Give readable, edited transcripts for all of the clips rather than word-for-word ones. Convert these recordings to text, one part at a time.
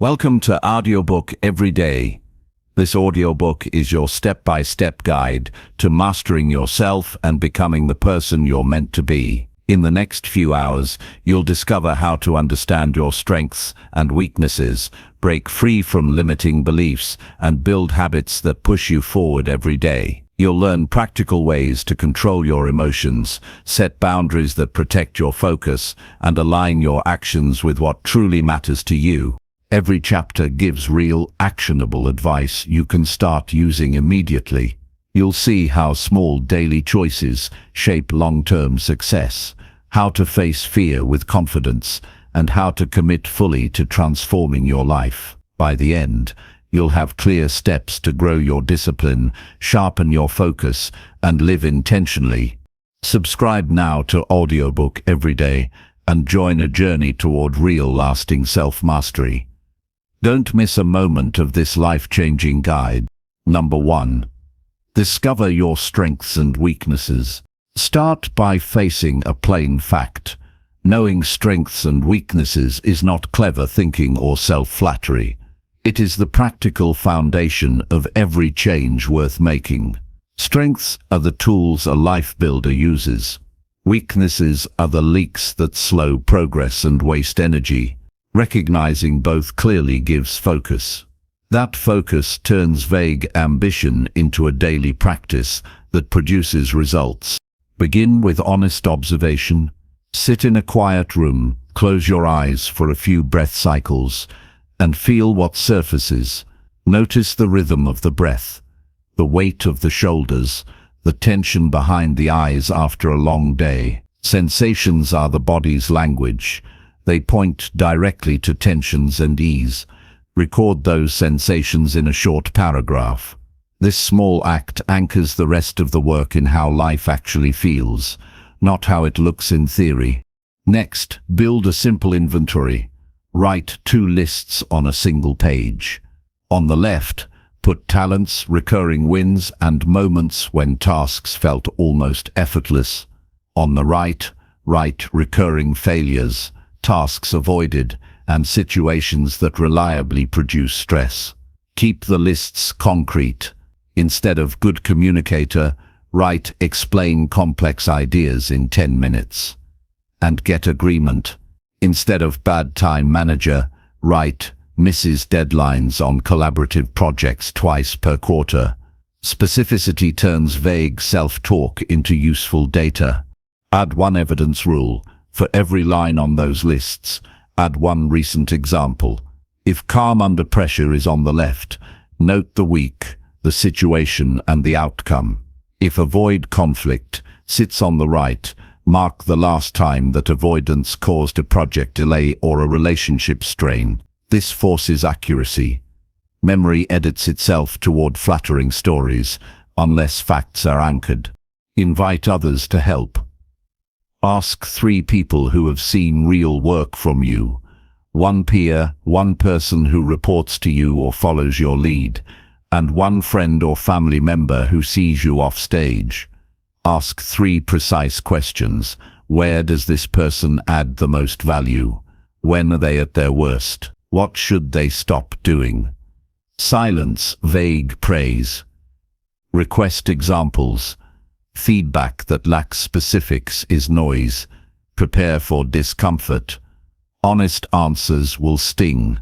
Welcome to Audiobook Every Day. This audiobook is your step-by-step guide to mastering yourself and becoming the person you're meant to be. In the next few hours, you'll discover how to understand your strengths and weaknesses, break free from limiting beliefs, and build habits that push you forward every day. You'll learn practical ways to control your emotions, set boundaries that protect your focus, and align your actions with what truly matters to you. Every chapter gives real, actionable advice you can start using immediately. You'll see how small daily choices shape long-term success, how to face fear with confidence, and how to commit fully to transforming your life. By the end, you'll have clear steps to grow your discipline, sharpen your focus, and live intentionally. Subscribe now to Audiobook Every Day and join a journey toward real, lasting self-mastery. Don't miss a moment of this life-changing guide. Number 1. Discover your strengths and weaknesses. Start by facing a plain fact. Knowing strengths and weaknesses is not clever thinking or self-flattery. It is the practical foundation of every change worth making. Strengths are the tools a life builder uses. Weaknesses are the leaks that slow progress and waste energy. Recognizing both clearly gives focus. That focus turns vague ambition into a daily practice that produces results. Begin with honest observation. Sit in a quiet room, close your eyes for a few breath cycles, and feel what surfaces. Notice the rhythm of the breath, the weight of the shoulders, the tension behind the eyes after a long day. Sensations are the body's language. They point directly to tensions and ease. Record those sensations in a short paragraph. This small act anchors the rest of the work in how life actually feels, not how it looks in theory. Next, build a simple inventory. Write 2 lists on a single page. On the left, put talents, recurring wins, and moments when tasks felt almost effortless. On the right, write recurring failures, tasks avoided, and situations that reliably produce stress. Keep the lists concrete. Instead of good communicator, write explain complex ideas in 10 minutes. And get agreement. Instead of bad time manager, write misses deadlines on collaborative projects twice per quarter. Specificity turns vague self-talk into useful data. Add 1 evidence rule. For every line on those lists, add 1 recent example. If calm under pressure is on the left, note the week, the situation, and the outcome. If avoid conflict sits on the right, mark the last time that avoidance caused a project delay or a relationship strain. This forces accuracy. Memory edits itself toward flattering stories, unless facts are anchored. Invite others to help. Ask 3 people who have seen real work from you. 1 peer, 1 person who reports to you or follows your lead, and 1 friend or family member who sees you off stage. Ask 3 precise questions. Where does this person add the most value? When are they at their worst? What should they stop doing? Silence vague praise. Request examples. Feedback that lacks specifics is noise. Prepare for discomfort. Honest answers will sting,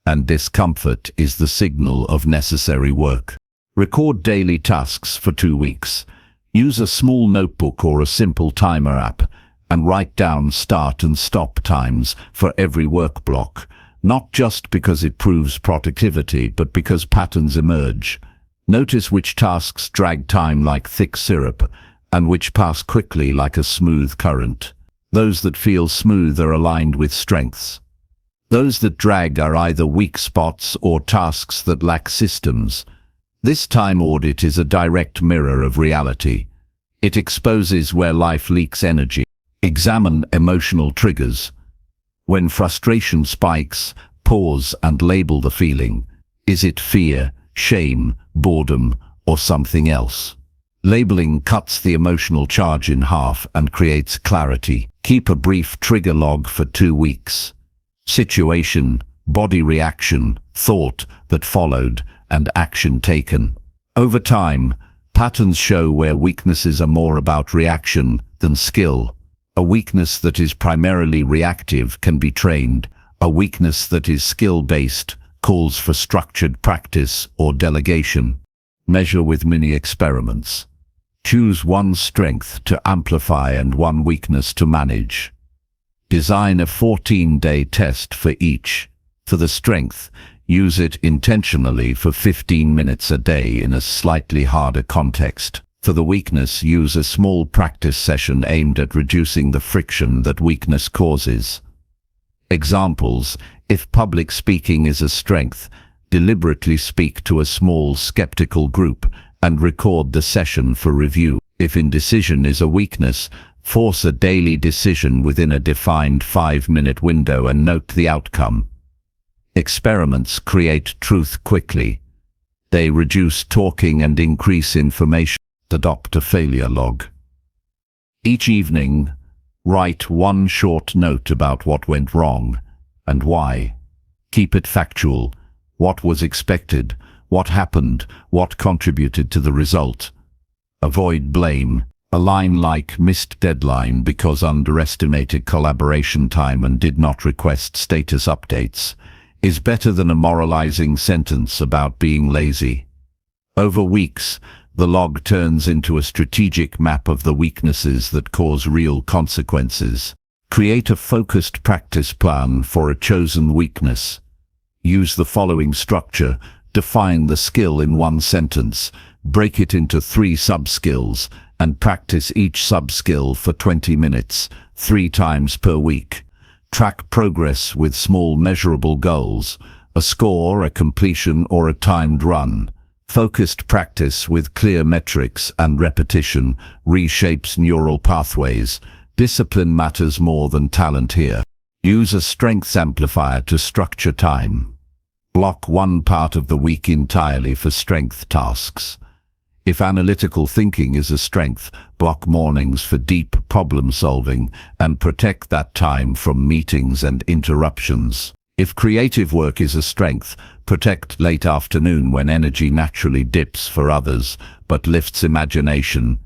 and discomfort is the signal of necessary work. Record daily tasks for 2 weeks. Use a small notebook or a simple timer app, and write down start and stop times for every work block, not just because it proves productivity, but because patterns emerge. Notice which tasks drag time like thick syrup, and which pass quickly like a smooth current. Those that feel smooth are aligned with strengths. Those that drag are either weak spots or tasks that lack systems. This time audit is a direct mirror of reality. It exposes where life leaks energy. Examine emotional triggers. When frustration spikes, pause and label the feeling. Is it fear, shame, boredom, or something else? Labeling cuts the emotional charge in half and creates clarity. Keep a brief trigger log for 2 weeks. Situation, body reaction, thought that followed, and action taken. Over time, patterns show where weaknesses are more about reaction than skill. A weakness that is primarily reactive can be trained. A weakness that is skill-based calls for structured practice or delegation. Measure with mini experiments. Choose one strength to amplify and one weakness to manage. Design a 14-day test for each. For the strength, use it intentionally for 15 minutes a day in a slightly harder context. For the weakness, use a small practice session aimed at reducing the friction that weakness causes. Examples: if public speaking is a strength, deliberately speak to a small skeptical group and record the session for review. If indecision is a weakness, force a daily decision within a defined 5-minute window and note the outcome. Experiments create truth quickly. They reduce talking and increase information. Adopt a failure log. Each evening, write one short note about what went wrong and why. Keep it factual. What was expected? What happened? What contributed to the result? Avoid blame. A line like "missed deadline because underestimated collaboration time and did not request status updates" is better than a moralizing sentence about being lazy. Over weeks, the log turns into a strategic map of the weaknesses that cause real consequences. Create a focused practice plan for a chosen weakness. Use the following structure. Define the skill in one sentence, break it into 3 sub-skills, and practice each sub-skill for 20 minutes, 3 times per week. Track progress with small measurable goals, a score, a completion, or a timed run. Focused practice with clear metrics and repetition reshapes neural pathways. Discipline matters more than talent here. Use a strengths amplifier to structure time. Block one part of the week entirely for strength tasks. If analytical thinking is a strength, block mornings for deep problem solving and protect that time from meetings and interruptions. If creative work is a strength, protect late afternoon when energy naturally dips for others, but lifts imagination.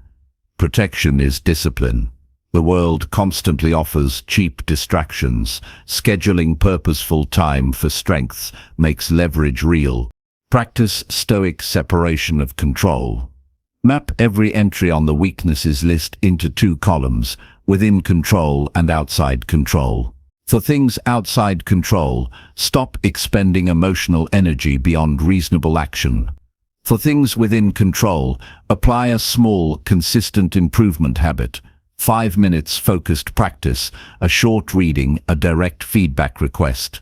Protection is discipline. The world constantly offers cheap distractions. Scheduling purposeful time for strengths makes leverage real. Practice stoic separation of control. Map every entry on the weaknesses list into 2 columns, within control and outside control. For things outside control, stop expending emotional energy beyond reasonable action. For things within control, apply a small, consistent improvement habit. 5 minutes focused practice, a short reading, a direct feedback request.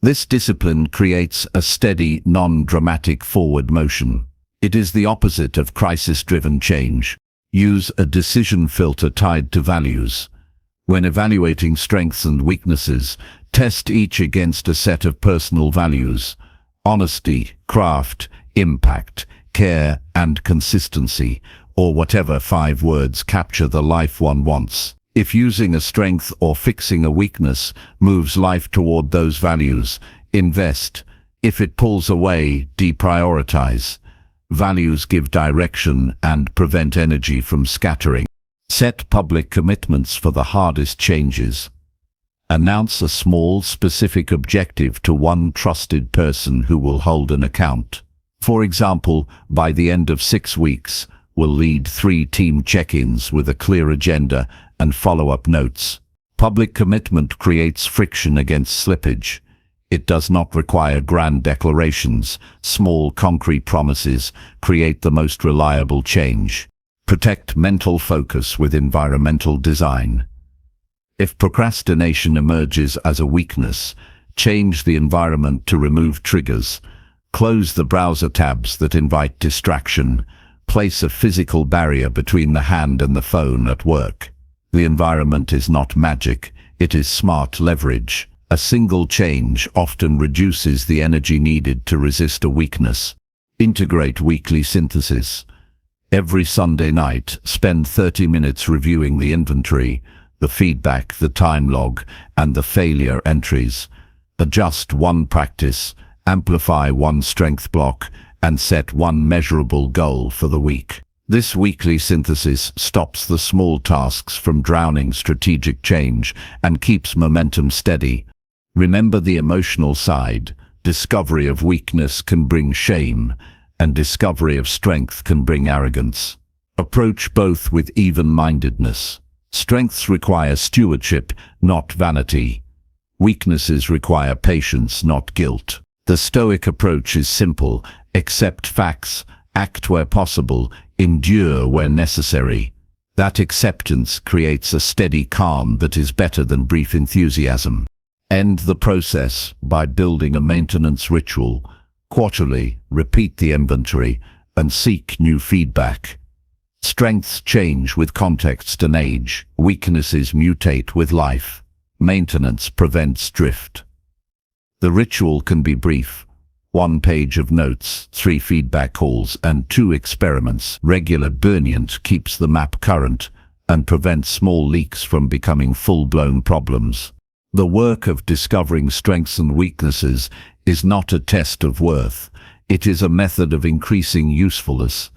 This discipline creates a steady, non-dramatic forward motion. It is the opposite of crisis-driven change. Use a decision filter tied to values. When evaluating strengths and weaknesses, test each against a set of personal values: honesty, craft, impact, care, and consistency, or whatever 5 words capture the life one wants. If using a strength or fixing a weakness moves life toward those values, invest. If it pulls away, deprioritize. Values give direction and prevent energy from scattering. Set public commitments for the hardest changes. Announce a small, specific objective to one trusted person who will hold an account. For example, by the end of 6 weeks, we'll lead 3 team check-ins with a clear agenda and follow-up notes. Public commitment creates friction against slippage. It does not require grand declarations. Small, concrete promises create the most reliable change. Protect mental focus with environmental design. If procrastination emerges as a weakness, change the environment to remove triggers. Close the browser tabs that invite distraction. Place a physical barrier between the hand and the phone at work. The environment is not magic, it is smart leverage. A single change often reduces the energy needed to resist a weakness. Integrate weekly synthesis. Every Sunday night, spend 30 minutes reviewing the inventory, the feedback, the time log, and the failure entries. Adjust one practice, amplify one strength block, and set one measurable goal for the week. This weekly synthesis stops the small tasks from drowning strategic change and keeps momentum steady. Remember the emotional side. Discovery of weakness can bring shame, and discovery of strength can bring arrogance. Approach both with even-mindedness. Strengths require stewardship, not vanity. Weaknesses require patience, not guilt. The Stoic approach is simple: accept facts, act where possible, endure where necessary. That acceptance creates a steady calm that is better than brief enthusiasm. End the process by building a maintenance ritual. Quarterly, repeat the inventory and seek new feedback. Strengths change with context and age. Weaknesses mutate with life. Maintenance prevents drift. The ritual can be brief: 1 page of notes, 3 feedback calls, and 2 experiments. Regular burnout keeps the map current and prevents small leaks from becoming full-blown problems. The work of discovering strengths and weaknesses is not a test of worth. It is a method of increasing usefulness.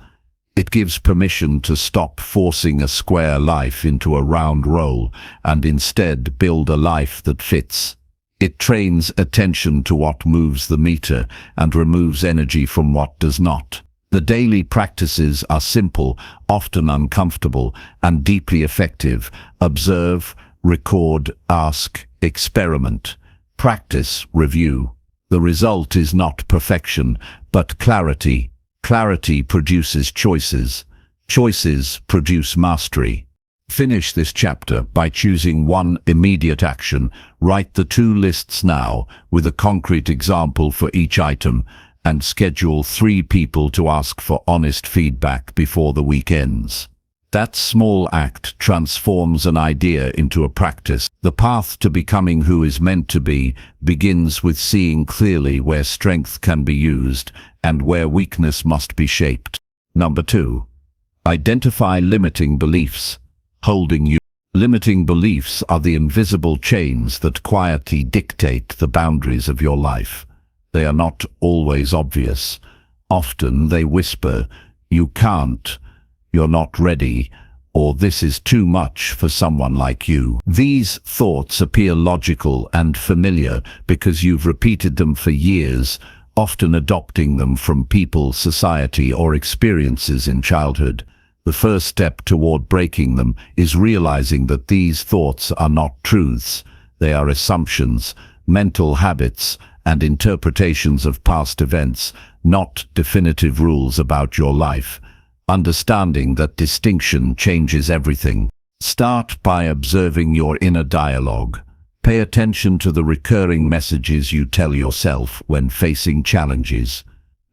It gives permission to stop forcing a square life into a round role and instead build a life that fits. It trains attention to what moves the meter and removes energy from what does not. The daily practices are simple, often uncomfortable, and deeply effective. Observe, record, ask, experiment, practice, review. The result is not perfection, but clarity. Clarity produces choices. Choices produce mastery. Finish this chapter by choosing one immediate action. Write the 2 lists now, with a concrete example for each item, and schedule 3 people to ask for honest feedback before the week ends. That small act transforms an idea into a practice. The path to becoming who is meant to be begins with seeing clearly where strength can be used and where weakness must be shaped. Number 2. Identify limiting beliefs. Holding you. Limiting beliefs are the invisible chains that quietly dictate the boundaries of your life. They are not always obvious. Often they whisper, "You can't," "You're not ready," or "This is too much for someone like you." These thoughts appear logical and familiar because you've repeated them for years, often adopting them from people, society, or experiences in childhood. The first step toward breaking them is realizing that these thoughts are not truths. They are assumptions, mental habits, and interpretations of past events, not definitive rules about your life. Understanding that distinction changes everything. Start by observing your inner dialogue. Pay attention to the recurring messages you tell yourself when facing challenges.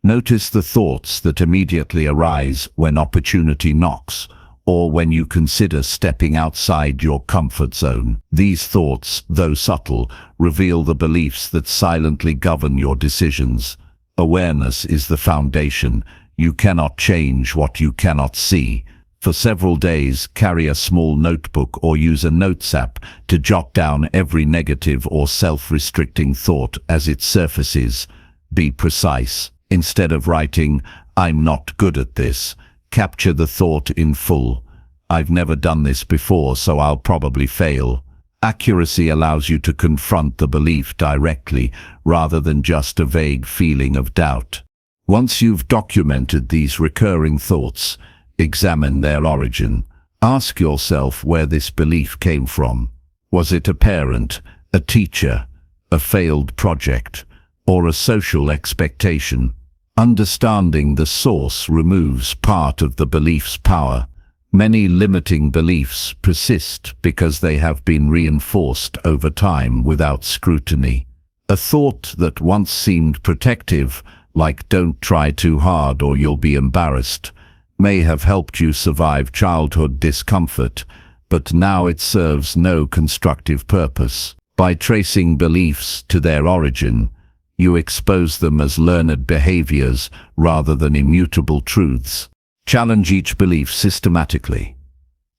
Notice the thoughts that immediately arise when opportunity knocks, or when you consider stepping outside your comfort zone. These thoughts, though subtle, reveal the beliefs that silently govern your decisions. Awareness is the foundation. You cannot change what you cannot see. For several days, carry a small notebook or use a notes app to jot down every negative or self-restricting thought as it surfaces. Be precise. Instead of writing, "I'm not good at this," capture the thought in full. "I've never done this before, so I'll probably fail." Accuracy allows you to confront the belief directly, rather than just a vague feeling of doubt. Once you've documented these recurring thoughts, examine their origin. Ask yourself where this belief came from. Was it a parent, a teacher, a failed project, or a social expectation? Understanding the source removes part of the belief's power. Many limiting beliefs persist because they have been reinforced over time without scrutiny. A thought that once seemed protective, like "don't try too hard or you'll be embarrassed," may have helped you survive childhood discomfort, but now it serves no constructive purpose. By tracing beliefs to their origin, you expose them as learned behaviors rather than immutable truths. Challenge each belief systematically.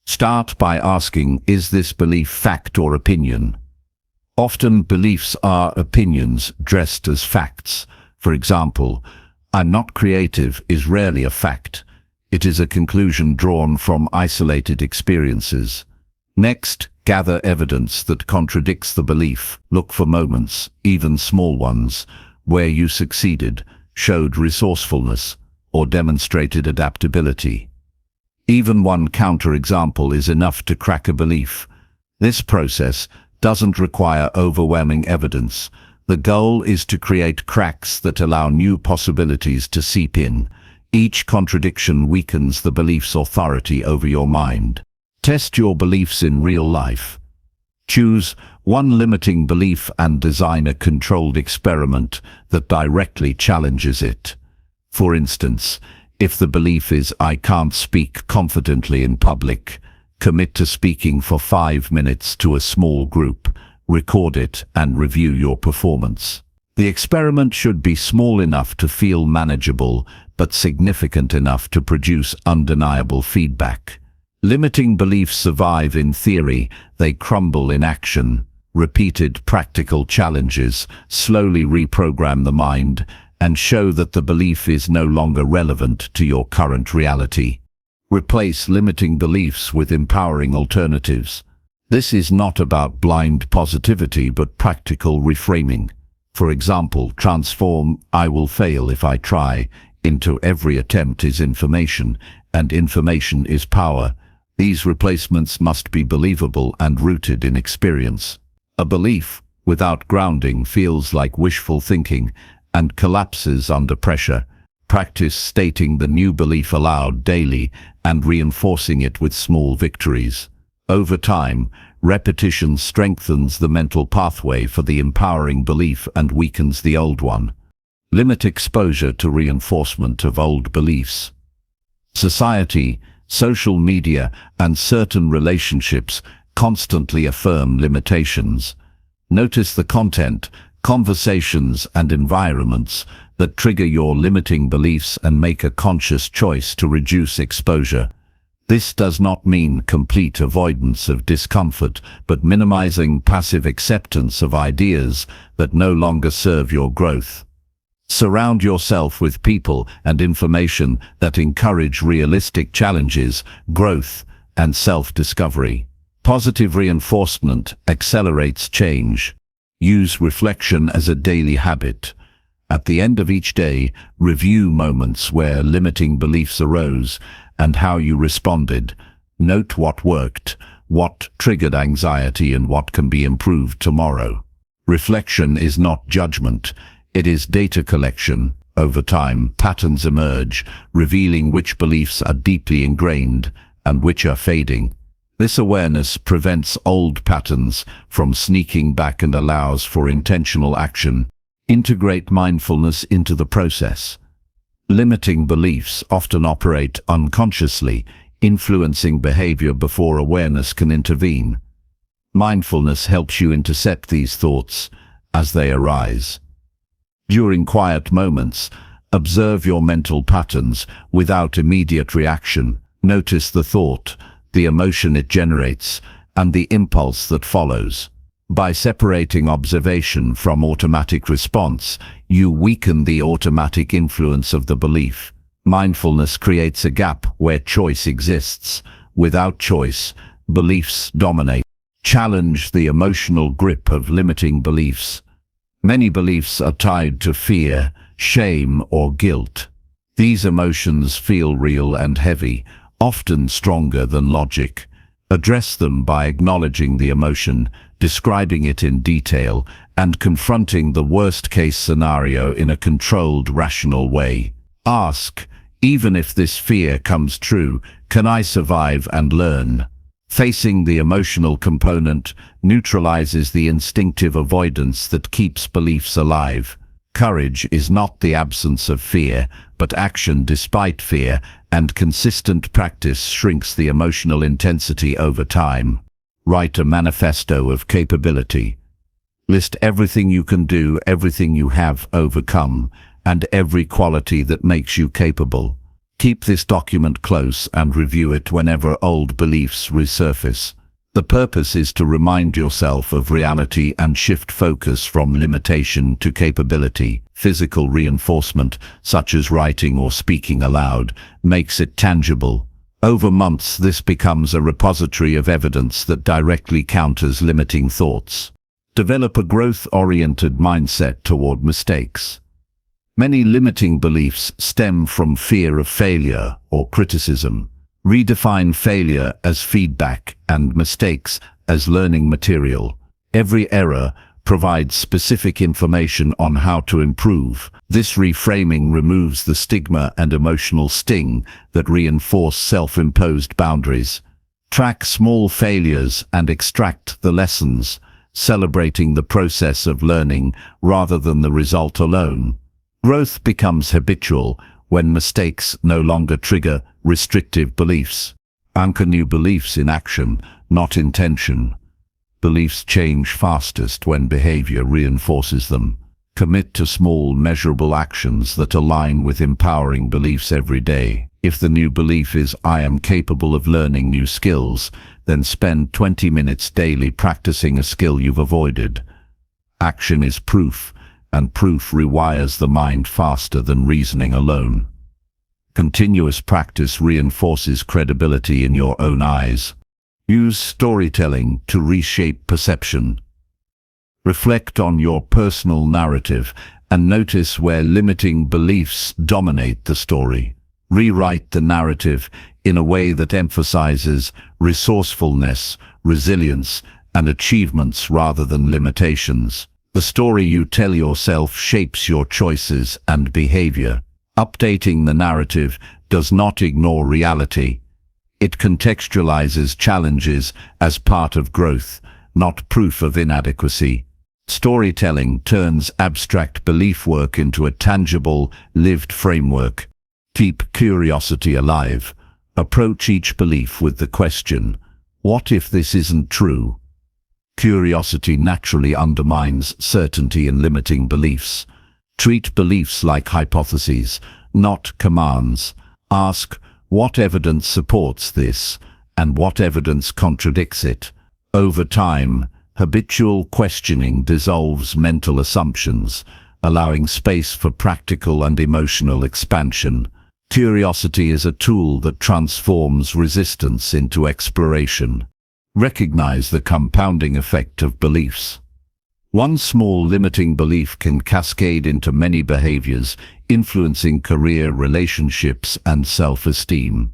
Start by asking, is this belief fact or opinion? Often beliefs are opinions dressed as facts. For example, "I'm not creative" is rarely a fact. It is a conclusion drawn from isolated experiences. Next, gather evidence that contradicts the belief. Look for moments, even small ones, where you succeeded, showed resourcefulness, or demonstrated adaptability. Even one counterexample is enough to crack a belief. This process doesn't require overwhelming evidence. The goal is to create cracks that allow new possibilities to seep in. Each contradiction weakens the belief's authority over your mind. Test your beliefs in real life. Choose one limiting belief and design a controlled experiment that directly challenges it. For instance, if the belief is "I can't speak confidently in public," commit to speaking for 5 minutes to a small group, record it, and review your performance. The experiment should be small enough to feel manageable, but significant enough to produce undeniable feedback. Limiting beliefs survive in theory, they crumble in action. Repeated practical challenges slowly reprogram the mind and show that the belief is no longer relevant to your current reality. Replace limiting beliefs with empowering alternatives. This is not about blind positivity but practical reframing. For example, transform "I will fail if I try" into "every attempt is information, and information is power." These replacements must be believable and rooted in experience. A belief without grounding feels like wishful thinking and collapses under pressure. Practice stating the new belief aloud daily and reinforcing it with small victories. Over time, repetition strengthens the mental pathway for the empowering belief and weakens the old one. Limit exposure to reinforcement of old beliefs. Society, social media, and certain relationships constantly affirm limitations. Notice the content, conversations, and environments that trigger your limiting beliefs and make a conscious choice to reduce exposure. This does not mean complete avoidance of discomfort, but minimizing passive acceptance of ideas that no longer serve your growth. Surround yourself with people and information that encourage realistic challenges, growth, and self-discovery. Positive reinforcement accelerates change. Use reflection as a daily habit. At the end of each day, review moments where limiting beliefs arose and how you responded. Note what worked, what triggered anxiety, and what can be improved tomorrow. Reflection is not judgment, it is data collection. Over time, patterns emerge, revealing which beliefs are deeply ingrained and which are fading. This awareness prevents old patterns from sneaking back and allows for intentional action. Integrate mindfulness into the process. Limiting beliefs often operate unconsciously, influencing behavior before awareness can intervene. Mindfulness helps you intercept these thoughts as they arise. During quiet moments, observe your mental patterns without immediate reaction. Notice the thought, the emotion it generates, and the impulse that follows. By separating observation from automatic response, you weaken the automatic influence of the belief. Mindfulness creates a gap where choice exists. Without choice, beliefs dominate. Challenge the emotional grip of limiting beliefs. Many beliefs are tied to fear, shame, or guilt. These emotions feel real and heavy, often stronger than logic. Address them by acknowledging the emotion, describing it in detail, and confronting the worst-case scenario in a controlled, rational way. Ask, even if this fear comes true, can I survive and learn? Facing the emotional component neutralizes the instinctive avoidance that keeps beliefs alive. Courage is not the absence of fear, but action despite fear, and consistent practice shrinks the emotional intensity over time. Write a manifesto of capability. List everything you can do, everything you have overcome, and every quality that makes you capable. Keep this document close and review it whenever old beliefs resurface. The purpose is to remind yourself of reality and shift focus from limitation to capability. Physical reinforcement, such as writing or speaking aloud, makes it tangible. Over months, this becomes a repository of evidence that directly counters limiting thoughts. Develop a growth-oriented mindset toward mistakes. Many limiting beliefs stem from fear of failure or criticism. Redefine failure as feedback and mistakes as learning material. Every error provides specific information on how to improve. This reframing removes the stigma and emotional sting that reinforce self-imposed boundaries. Track small failures and extract the lessons, celebrating the process of learning rather than the result alone. Growth becomes habitual when mistakes no longer trigger restrictive beliefs. Anchor new beliefs in action, not intention. Beliefs change fastest when behavior reinforces them. Commit to small, measurable actions that align with empowering beliefs every day. If the new belief is "I am capable of learning new skills," then spend 20 minutes daily practicing a skill you've avoided. Action is proof, and proof rewires the mind faster than reasoning alone. Continuous practice reinforces credibility in your own eyes. Use storytelling to reshape perception. Reflect on your personal narrative and notice where limiting beliefs dominate the story. Rewrite the narrative in a way that emphasizes resourcefulness, resilience, and achievements rather than limitations. The story you tell yourself shapes your choices and behavior. Updating the narrative does not ignore reality. It contextualizes challenges as part of growth, not proof of inadequacy. Storytelling turns abstract belief work into a tangible, lived framework. Keep curiosity alive. Approach each belief with the question, "What if this isn't true?" Curiosity naturally undermines certainty in limiting beliefs. Treat beliefs like hypotheses, not commands. Ask, what evidence supports this, and what evidence contradicts it? Over time, habitual questioning dissolves mental assumptions, allowing space for practical and emotional expansion. Curiosity is a tool that transforms resistance into exploration. Recognize the compounding effect of beliefs. One small limiting belief can cascade into many behaviors, influencing career, relationships, and self-esteem.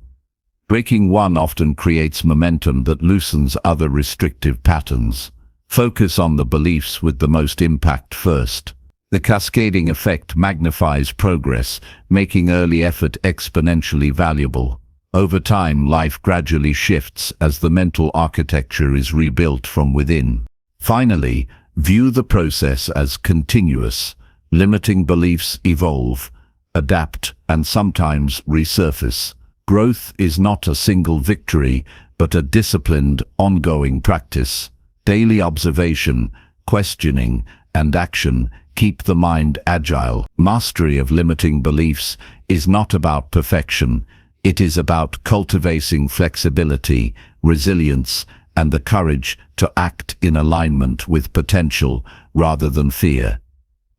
Breaking one often creates momentum that loosens other restrictive patterns. Focus on the beliefs with the most impact first. The cascading effect magnifies progress, making early effort exponentially valuable. Over time, life gradually shifts as the mental architecture is rebuilt from within. Finally, view the process as continuous. Limiting beliefs evolve, adapt, and sometimes resurface. Growth is not a single victory, but a disciplined, ongoing practice. Daily observation, questioning, and action keep the mind agile. Mastery of limiting beliefs is not about perfection. It is about cultivating flexibility, resilience, and the courage to act in alignment with potential rather than fear.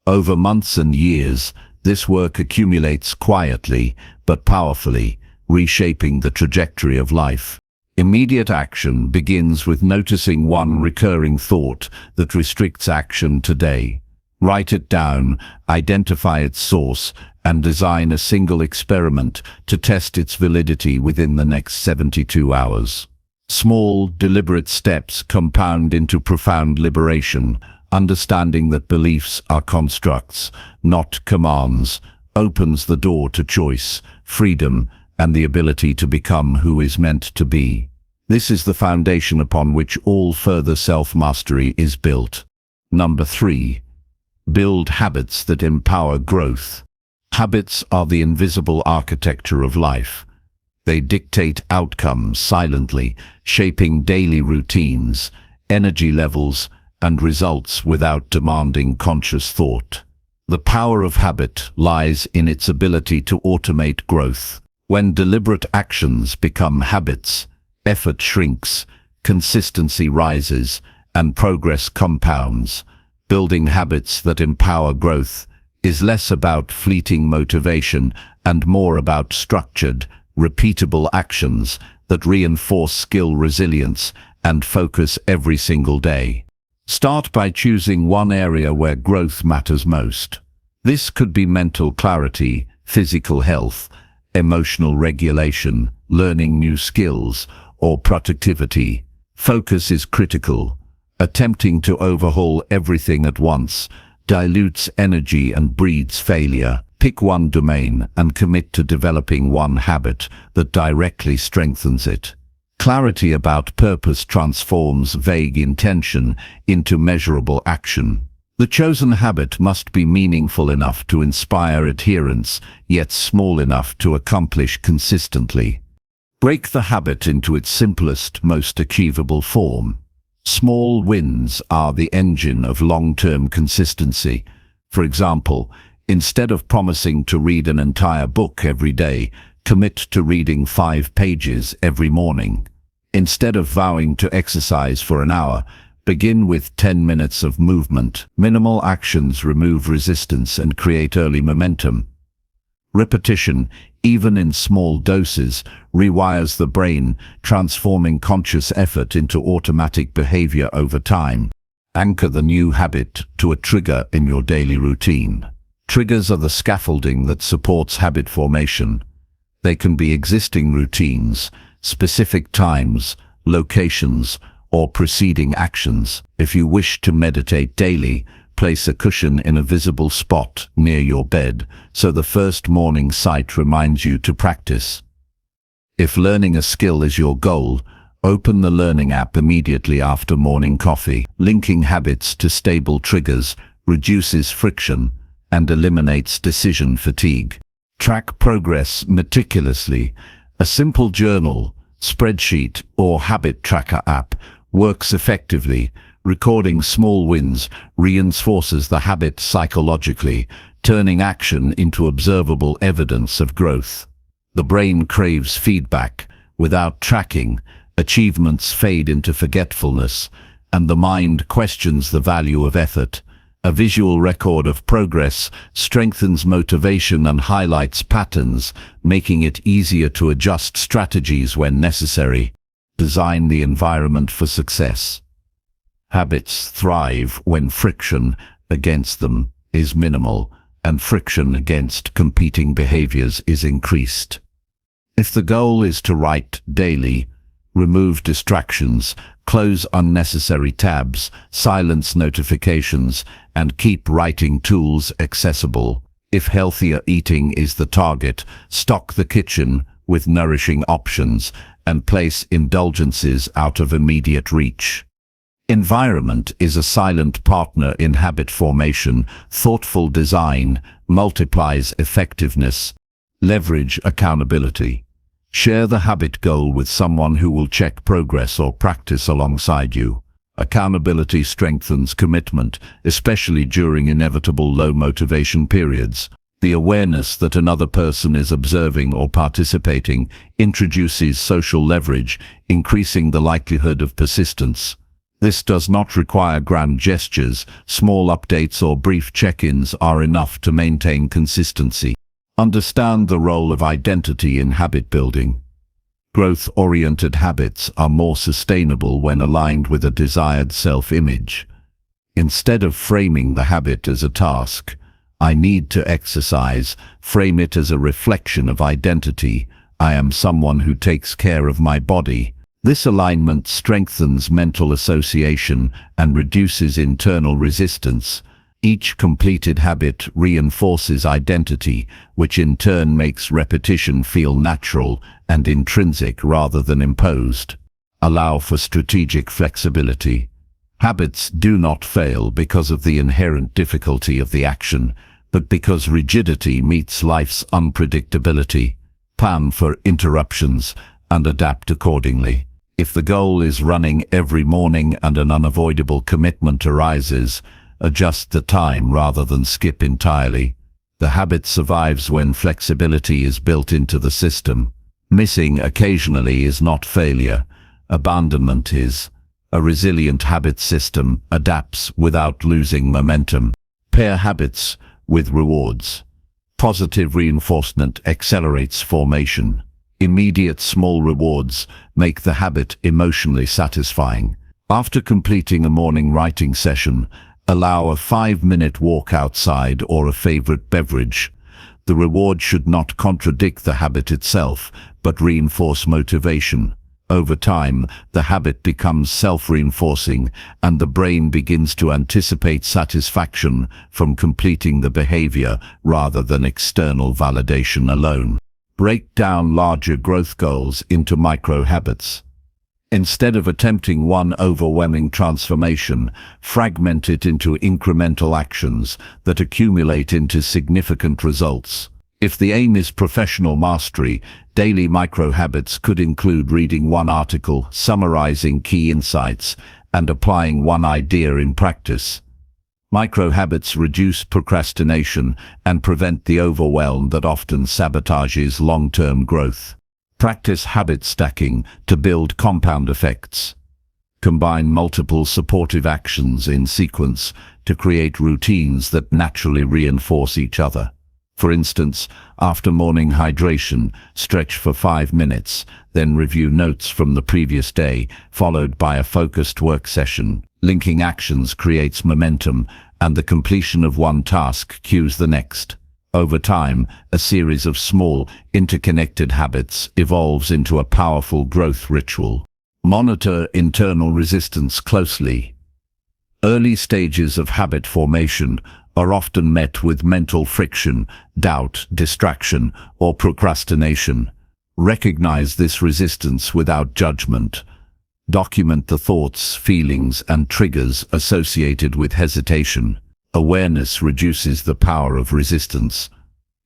Over months and years, this work accumulates quietly but powerfully, reshaping the trajectory of life. Immediate action begins with noticing one recurring thought that restricts action today. Write it down, identify its source, and design a single experiment to test its validity within the next 72 hours. Small, deliberate steps compound into profound liberation. Understanding that beliefs are constructs, not commands, opens the door to choice, freedom, and the ability to become who is meant to be. This is the foundation upon which all further self-mastery is built. Number 3. Build habits that empower growth. Habits are the invisible architecture of life. They dictate outcomes silently, shaping daily routines, energy levels, and results without demanding conscious thought. The power of habit lies in its ability to automate growth. When deliberate actions become habits, effort shrinks, consistency rises, and progress compounds. Building habits that empower growth is less about fleeting motivation and more about structured, repeatable actions that reinforce skill resilience and focus every single day. Start by choosing one area where growth matters most. This could be mental clarity, physical health, emotional regulation, learning new skills, or productivity. Focus is critical. Attempting to overhaul everything at once dilutes energy and breeds failure. Pick one domain and commit to developing one habit that directly strengthens it. Clarity about purpose transforms vague intention into measurable action. The chosen habit must be meaningful enough to inspire adherence, yet small enough to accomplish consistently. Break the habit into its simplest, most achievable form. Small wins are the engine of long-term consistency. For example, instead of promising to read an entire book every day, commit to reading 5 pages every morning. Instead of vowing to exercise for an hour, begin with 10 minutes of movement. Minimal actions remove resistance and create early momentum. Repetition, even in small doses, rewires the brain, transforming conscious effort into automatic behavior over time. Anchor the new habit to a trigger in your daily routine. Triggers are the scaffolding that supports habit formation. They can be existing routines, specific times, locations, or preceding actions. If you wish to meditate daily, place a cushion in a visible spot near your bed, so the first morning sight reminds you to practice. If learning a skill is your goal, open the learning app immediately after morning coffee. Linking habits to stable triggers reduces friction and eliminates decision fatigue. Track progress meticulously. A simple journal, spreadsheet, or habit tracker app works effectively. Recording small wins reinforces the habit psychologically, turning action into observable evidence of growth. The brain craves feedback. Without tracking, achievements fade into forgetfulness, and the mind questions the value of effort. A visual record of progress strengthens motivation and highlights patterns, making it easier to adjust strategies when necessary. Design the environment for success. Habits thrive when friction against them is minimal and friction against competing behaviors is increased. If the goal is to write daily, remove distractions, close unnecessary tabs, silence notifications, and keep writing tools accessible. If healthier eating is the target, stock the kitchen with nourishing options and place indulgences out of immediate reach. Environment is a silent partner in habit formation. Thoughtful design multiplies effectiveness. Leverage accountability. Share the habit goal with someone who will check progress or practice alongside you. Accountability strengthens commitment, especially during inevitable low motivation periods. The awareness that another person is observing or participating introduces social leverage, increasing the likelihood of persistence. This does not require grand gestures. Small updates or brief check-ins are enough to maintain consistency. Understand the role of identity in habit building. Growth-oriented habits are more sustainable when aligned with a desired self-image. Instead of framing the habit as a task, I need to exercise, frame it as a reflection of identity. I am someone who takes care of my body. This alignment strengthens mental association and reduces internal resistance. Each completed habit reinforces identity, which in turn makes repetition feel natural and intrinsic rather than imposed. Allow for strategic flexibility. Habits do not fail because of the inherent difficulty of the action, but because rigidity meets life's unpredictability. Plan for interruptions and adapt accordingly. If the goal is running every morning and an unavoidable commitment arises, adjust the time rather than skip entirely. The habit survives when flexibility is built into the system. Missing occasionally is not failure. Abandonment is. A resilient habit system adapts without losing momentum. Pair habits with rewards. Positive reinforcement accelerates formation. Immediate small rewards make the habit emotionally satisfying. After completing a morning writing session, allow a 5-minute walk outside or a favorite beverage. The reward should not contradict the habit itself, but reinforce motivation. Over time, the habit becomes self-reinforcing, and the brain begins to anticipate satisfaction from completing the behavior rather than external validation alone. Break down larger growth goals into micro-habits. Instead of attempting one overwhelming transformation, fragment it into incremental actions that accumulate into significant results. If the aim is professional mastery, daily micro-habits could include reading one article, summarizing key insights, and applying one idea in practice. Micro-habits reduce procrastination and prevent the overwhelm that often sabotages long-term growth. Practice habit stacking to build compound effects. Combine multiple supportive actions in sequence to create routines that naturally reinforce each other. For instance, after morning hydration, stretch for 5 minutes, then review notes from the previous day, followed by a focused work session. Linking actions creates momentum, and the completion of one task cues the next. Over time, a series of small, interconnected habits evolves into a powerful growth ritual. Monitor internal resistance closely. Early stages of habit formation are often met with mental friction, doubt, distraction, or procrastination. Recognize this resistance without judgment. Document the thoughts, feelings, and triggers associated with hesitation. Awareness reduces the power of resistance.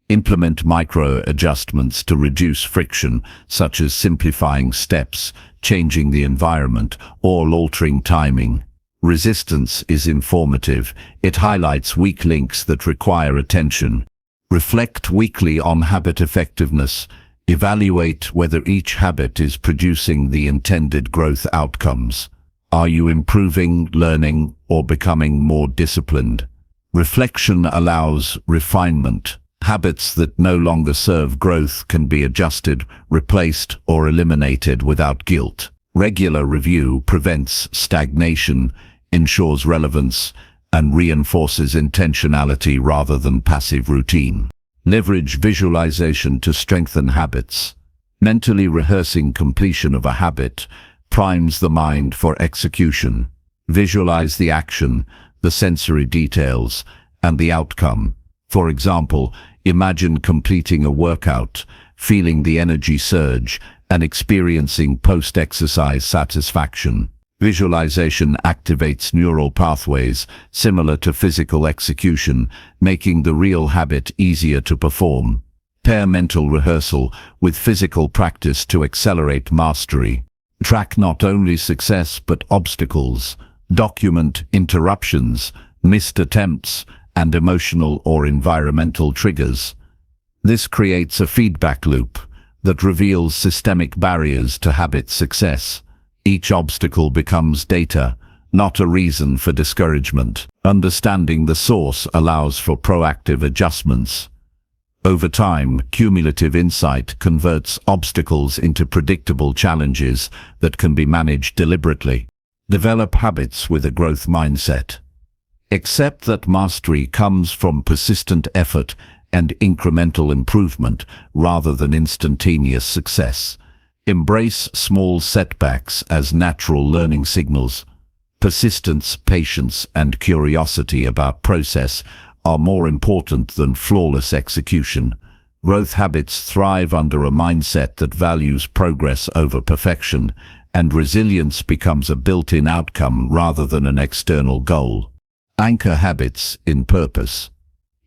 Implement micro-adjustments to reduce friction, such as simplifying steps, changing the environment, or altering timing. Resistance is informative. It highlights weak links that require attention. Reflect weekly on habit effectiveness. Evaluate whether each habit is producing the intended growth outcomes. Are you improving, learning, or becoming more disciplined? Reflection allows refinement. Habits that no longer serve growth can be adjusted, replaced, or eliminated without guilt. Regular review prevents stagnation, ensures relevance, and reinforces intentionality rather than passive routine. Leverage visualization to strengthen habits. Mentally rehearsing completion of a habit primes the mind for execution. Visualize the action, the sensory details, and the outcome. For example, imagine completing a workout, feeling the energy surge, and experiencing post-exercise satisfaction. Visualization activates neural pathways similar to physical execution, making the real habit easier to perform. Pair mental rehearsal with physical practice to accelerate mastery. Track not only success but obstacles. Document interruptions, missed attempts, and emotional or environmental triggers. This creates a feedback loop that reveals systemic barriers to habit success. Each obstacle becomes data, not a reason for discouragement. Understanding the source allows for proactive adjustments. Over time, cumulative insight converts obstacles into predictable challenges that can be managed deliberately. Develop habits with a growth mindset. Accept that mastery comes from persistent effort and incremental improvement rather than instantaneous success. Embrace small setbacks as natural learning signals. Persistence, patience, and curiosity about process are more important than flawless execution. Growth habits thrive under a mindset that values progress over perfection, and resilience becomes a built-in outcome rather than an external goal. Anchor habits in purpose.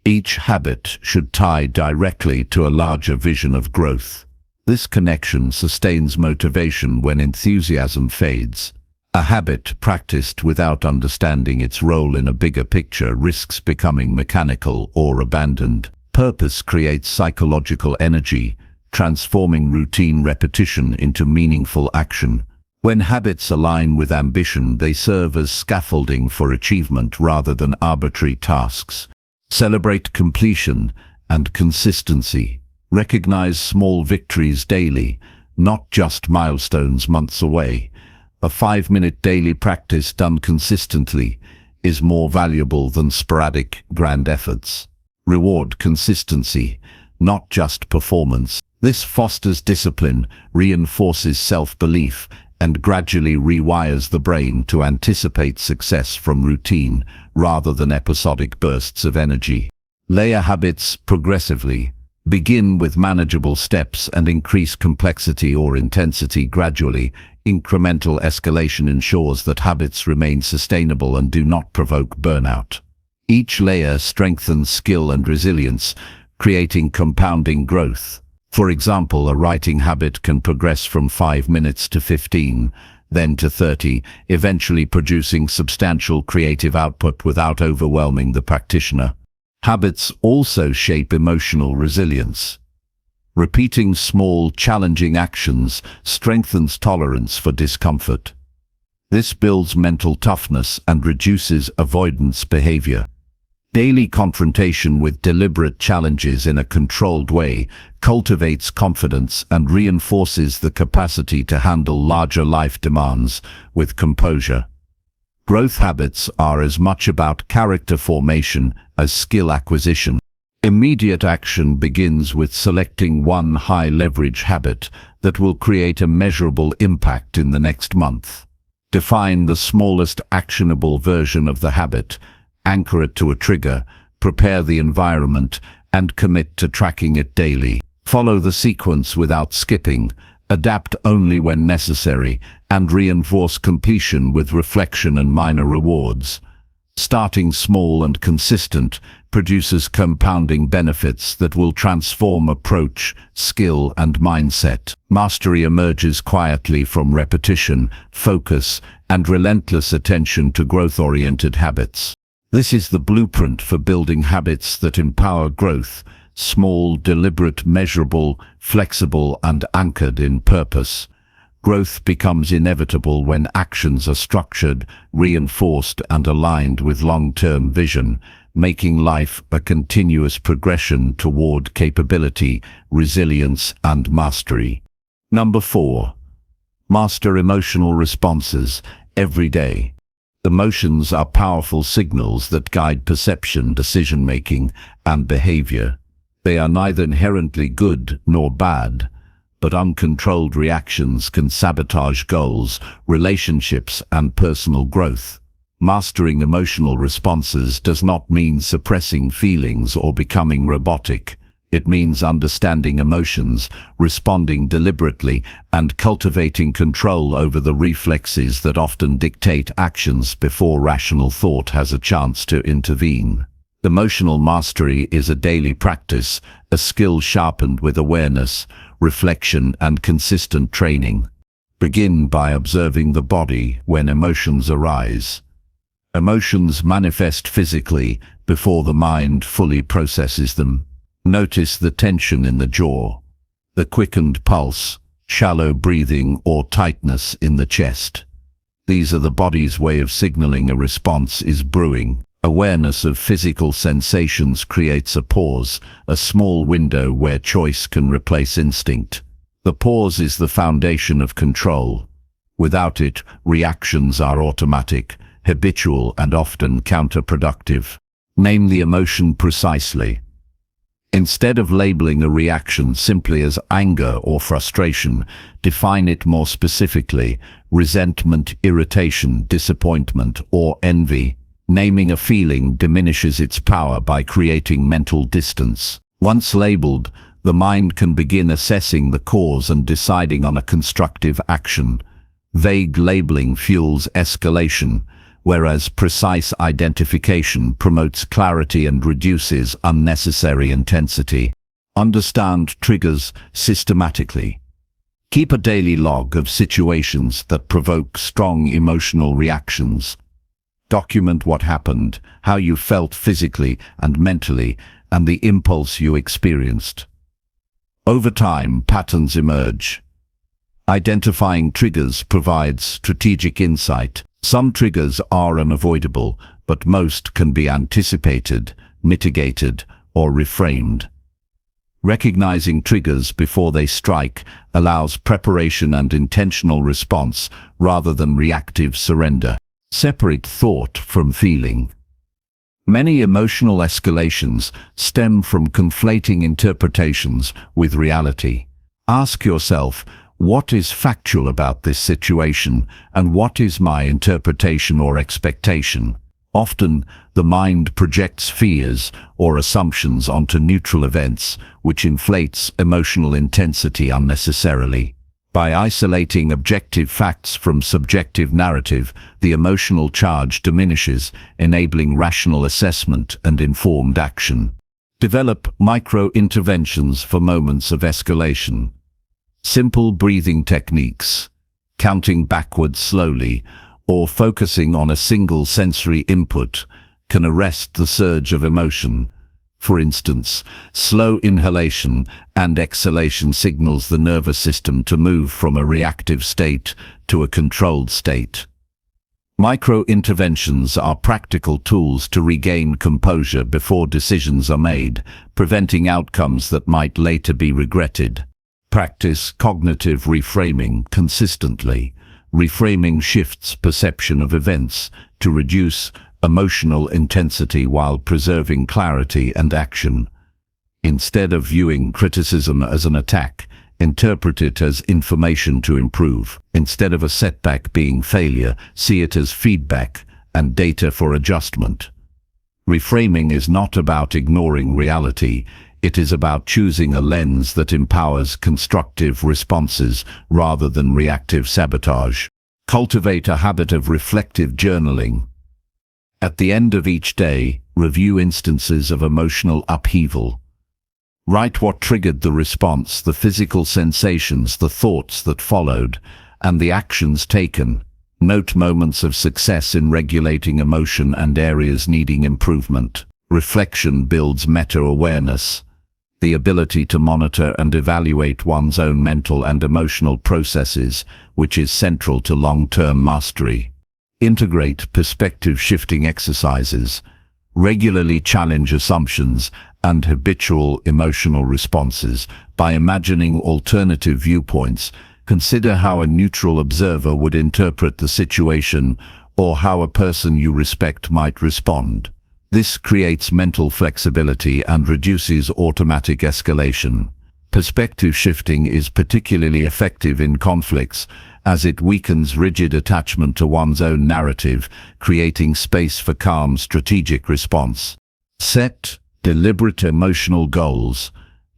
Each habit should tie directly to a larger vision of growth. This connection sustains motivation when enthusiasm fades. A habit practiced without understanding its role in a bigger picture risks becoming mechanical or abandoned. Purpose creates psychological energy, transforming routine repetition into meaningful action. When habits align with ambition, they serve as scaffolding for achievement rather than arbitrary tasks. Celebrate completion and consistency. Recognize small victories daily, not just milestones months away. A 5-minute daily practice done consistently is more valuable than sporadic, grand efforts. Reward consistency, not just performance. This fosters discipline, reinforces self-belief, and gradually rewires the brain to anticipate success from routine rather than episodic bursts of energy. Layer habits progressively. Begin with manageable steps and increase complexity or intensity gradually. Incremental escalation ensures that habits remain sustainable and do not provoke burnout. Each layer strengthens skill and resilience, creating compounding growth. For example, a writing habit can progress from 5 minutes to 15, then to 30, eventually producing substantial creative output without overwhelming the practitioner. Habits also shape emotional resilience. Repeating small, challenging actions strengthens tolerance for discomfort. This builds mental toughness and reduces avoidance behavior. Daily confrontation with deliberate challenges in a controlled way cultivates confidence and reinforces the capacity to handle larger life demands with composure. Growth habits are as much about character formation as skill acquisition. Immediate action begins with selecting one high-leverage habit that will create a measurable impact in the next month. Define the smallest actionable version of the habit, anchor it to a trigger, prepare the environment, and commit to tracking it daily. Follow the sequence without skipping, adapt only when necessary, and reinforce completion with reflection and minor rewards. Starting small and consistent produces compounding benefits that will transform approach, skill, and mindset. Mastery emerges quietly from repetition, focus, and relentless attention to growth-oriented habits. This is the blueprint for building habits that empower growth: small, deliberate, measurable, flexible, and anchored in purpose. Growth becomes inevitable when actions are structured, reinforced, and aligned with long-term vision, making life a continuous progression toward capability, resilience, and mastery. Number 4. Master emotional responses every day. Emotions are powerful signals that guide perception, decision-making, and behavior. They are neither inherently good nor bad, but uncontrolled reactions can sabotage goals, relationships, and personal growth. Mastering emotional responses does not mean suppressing feelings or becoming robotic. It means understanding emotions, responding deliberately, and cultivating control over the reflexes that often dictate actions before rational thought has a chance to intervene. Emotional mastery is a daily practice, a skill sharpened with awareness, reflection, and consistent training. Begin by observing the body when emotions arise. Emotions manifest physically before the mind fully processes them. Notice the tension in the jaw, the quickened pulse, shallow breathing, or tightness in the chest. These are the body's way of signaling a response is brewing. Awareness of physical sensations creates a pause, a small window where choice can replace instinct. The pause is the foundation of control. Without it, reactions are automatic, habitual, and often counterproductive. Name the emotion precisely. Instead of labeling a reaction simply as anger or frustration, define it more specifically: resentment, irritation, disappointment, or envy. Naming a feeling diminishes its power by creating mental distance. Once labeled, the mind can begin assessing the cause and deciding on a constructive action. Vague labeling fuels escalation, whereas precise identification promotes clarity and reduces unnecessary intensity. Understand triggers systematically. Keep a daily log of situations that provoke strong emotional reactions. Document what happened, how you felt physically and mentally, and the impulse you experienced. Over time, patterns emerge. Identifying triggers provides strategic insight. Some triggers are unavoidable, but most can be anticipated, mitigated, or reframed. Recognizing triggers before they strike allows preparation and intentional response rather than reactive surrender. Separate thought from feeling. Many emotional escalations stem from conflating interpretations with reality. Ask yourself, what is factual about this situation and what is my interpretation or expectation? Often, the mind projects fears or assumptions onto neutral events, which inflates emotional intensity unnecessarily. By isolating objective facts from subjective narrative, the emotional charge diminishes, enabling rational assessment and informed action. Develop micro-interventions for moments of escalation. Simple breathing techniques, counting backwards slowly, or focusing on a single sensory input can arrest the surge of emotion. For instance, slow inhalation and exhalation signals the nervous system to move from a reactive state to a controlled state. Micro-interventions are practical tools to regain composure before decisions are made, preventing outcomes that might later be regretted. Practice cognitive reframing consistently. Reframing shifts perception of events to reduce emotional intensity while preserving clarity and action. Instead of viewing criticism as an attack, interpret it as information to improve. Instead of a setback being failure, see it as feedback and data for adjustment. Reframing is not about ignoring reality. It is about choosing a lens that empowers constructive responses rather than reactive sabotage. Cultivate a habit of reflective journaling. At the end of each day, review instances of emotional upheaval. Write what triggered the response, the physical sensations, the thoughts that followed, and the actions taken. Note moments of success in regulating emotion and areas needing improvement. Reflection builds meta-awareness, the ability to monitor and evaluate one's own mental and emotional processes, which is central to long-term mastery. Integrate perspective-shifting exercises. Regularly challenge assumptions and habitual emotional responses by imagining alternative viewpoints. Consider how a neutral observer would interpret the situation or how a person you respect might respond. This creates mental flexibility and reduces automatic escalation. Perspective shifting is particularly effective in conflicts as it weakens rigid attachment to one's own narrative, creating space for calm, strategic response. Set deliberate emotional goals.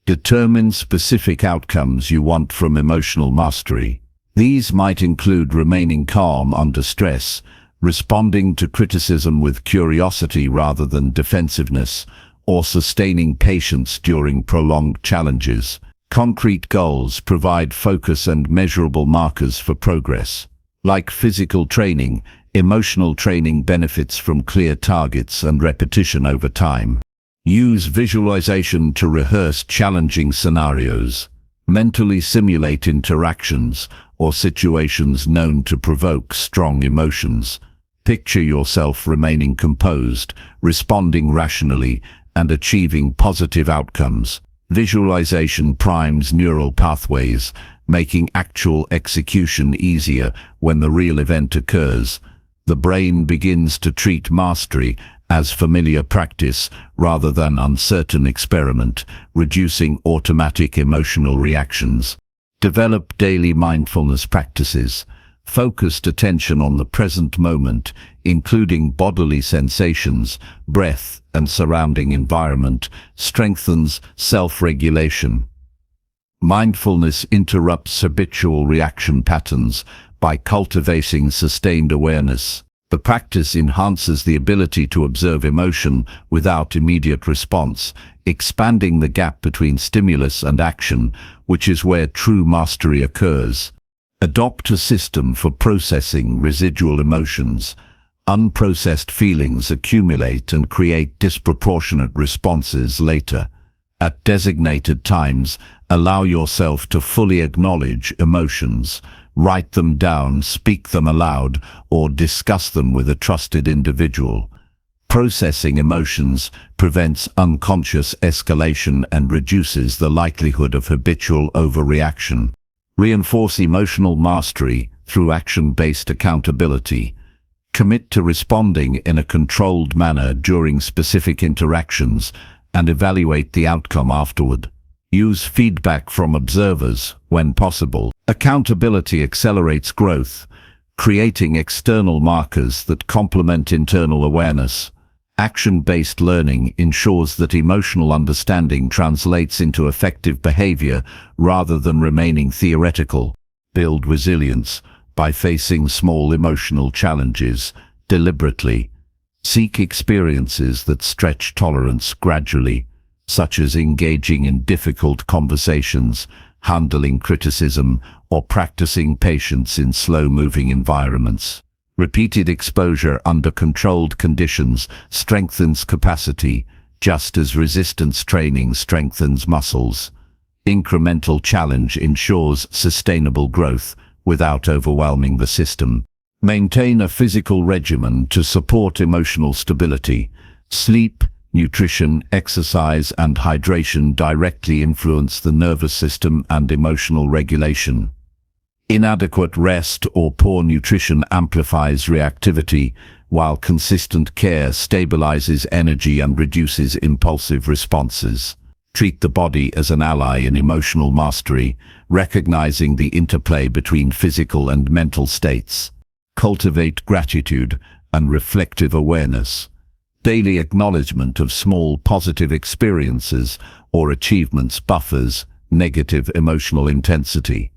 Determine specific outcomes you want from emotional mastery. These might include remaining calm under stress, responding to criticism with curiosity rather than defensiveness, or sustaining patience during prolonged challenges. Concrete goals provide focus and measurable markers for progress. Like physical training, emotional training benefits from clear targets and repetition over time. Use visualization to rehearse challenging scenarios. Mentally simulate interactions or situations known to provoke strong emotions. Picture yourself remaining composed, responding rationally, and achieving positive outcomes. Visualization primes neural pathways, making actual execution easier when the real event occurs. The brain begins to treat mastery as familiar practice rather than uncertain experiment, reducing automatic emotional reactions. Develop daily mindfulness practices. Focused attention on the present moment, including bodily sensations, breath, and surrounding environment, strengthens self-regulation. Mindfulness interrupts habitual reaction patterns by cultivating sustained awareness. The practice enhances the ability to observe emotion without immediate response, expanding the gap between stimulus and action, which is where true mastery occurs. Adopt a system for processing residual emotions. Unprocessed feelings accumulate and create disproportionate responses later. At designated times, Allow yourself to fully acknowledge emotions. Write them down, speak them aloud, or discuss them with a trusted individual. Processing emotions prevents unconscious escalation and reduces the likelihood of habitual overreaction. Reinforce emotional mastery through action-based accountability. Commit to responding in a controlled manner during specific interactions and evaluate the outcome afterward. Use feedback from observers when possible. Accountability accelerates growth, creating external markers that complement internal awareness. Action-based learning ensures that emotional understanding translates into effective behavior rather than remaining theoretical. Build resilience by facing small emotional challenges deliberately. Seek experiences that stretch tolerance gradually, such as engaging in difficult conversations, handling criticism, or practicing patience in slow-moving environments. Repeated exposure under controlled conditions strengthens capacity, just as resistance training strengthens muscles. Incremental challenge ensures sustainable growth without overwhelming the system. Maintain a physical regimen to support emotional stability. Sleep, nutrition, exercise, and hydration directly influence the nervous system and emotional regulation. Inadequate rest or poor nutrition amplifies reactivity, while consistent care stabilizes energy and reduces impulsive responses. Treat the body as an ally in emotional mastery, recognizing the interplay between physical and mental states. Cultivate gratitude and reflective awareness. Daily acknowledgement of small positive experiences or achievements buffers negative emotional intensity.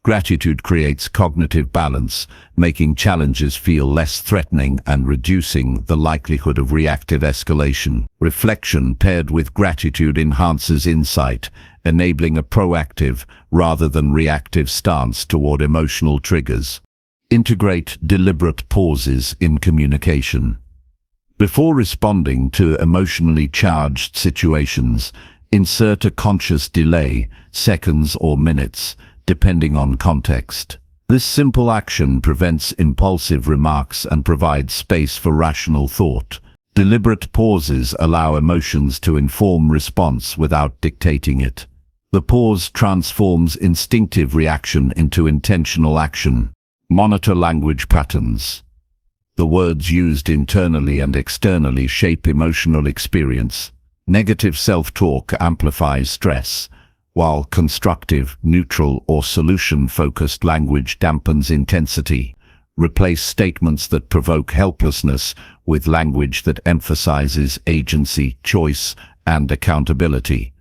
Gratitude creates cognitive balance, making challenges feel less threatening and reducing the likelihood of reactive escalation. Reflection paired with gratitude enhances insight, enabling a proactive rather than reactive stance toward emotional triggers. Integrate deliberate pauses in communication. Before responding to emotionally charged situations, insert a conscious delay, seconds or minutes, depending on context. This simple action prevents impulsive remarks and provides space for rational thought. Deliberate pauses allow emotions to inform response without dictating it. The pause transforms instinctive reaction into intentional action. Monitor language patterns. The words used internally and externally shape emotional experience. Negative self-talk amplifies stress, while constructive, neutral, or solution-focused language dampens intensity. Replace statements that provoke helplessness with language that emphasizes agency, choice, and accountability.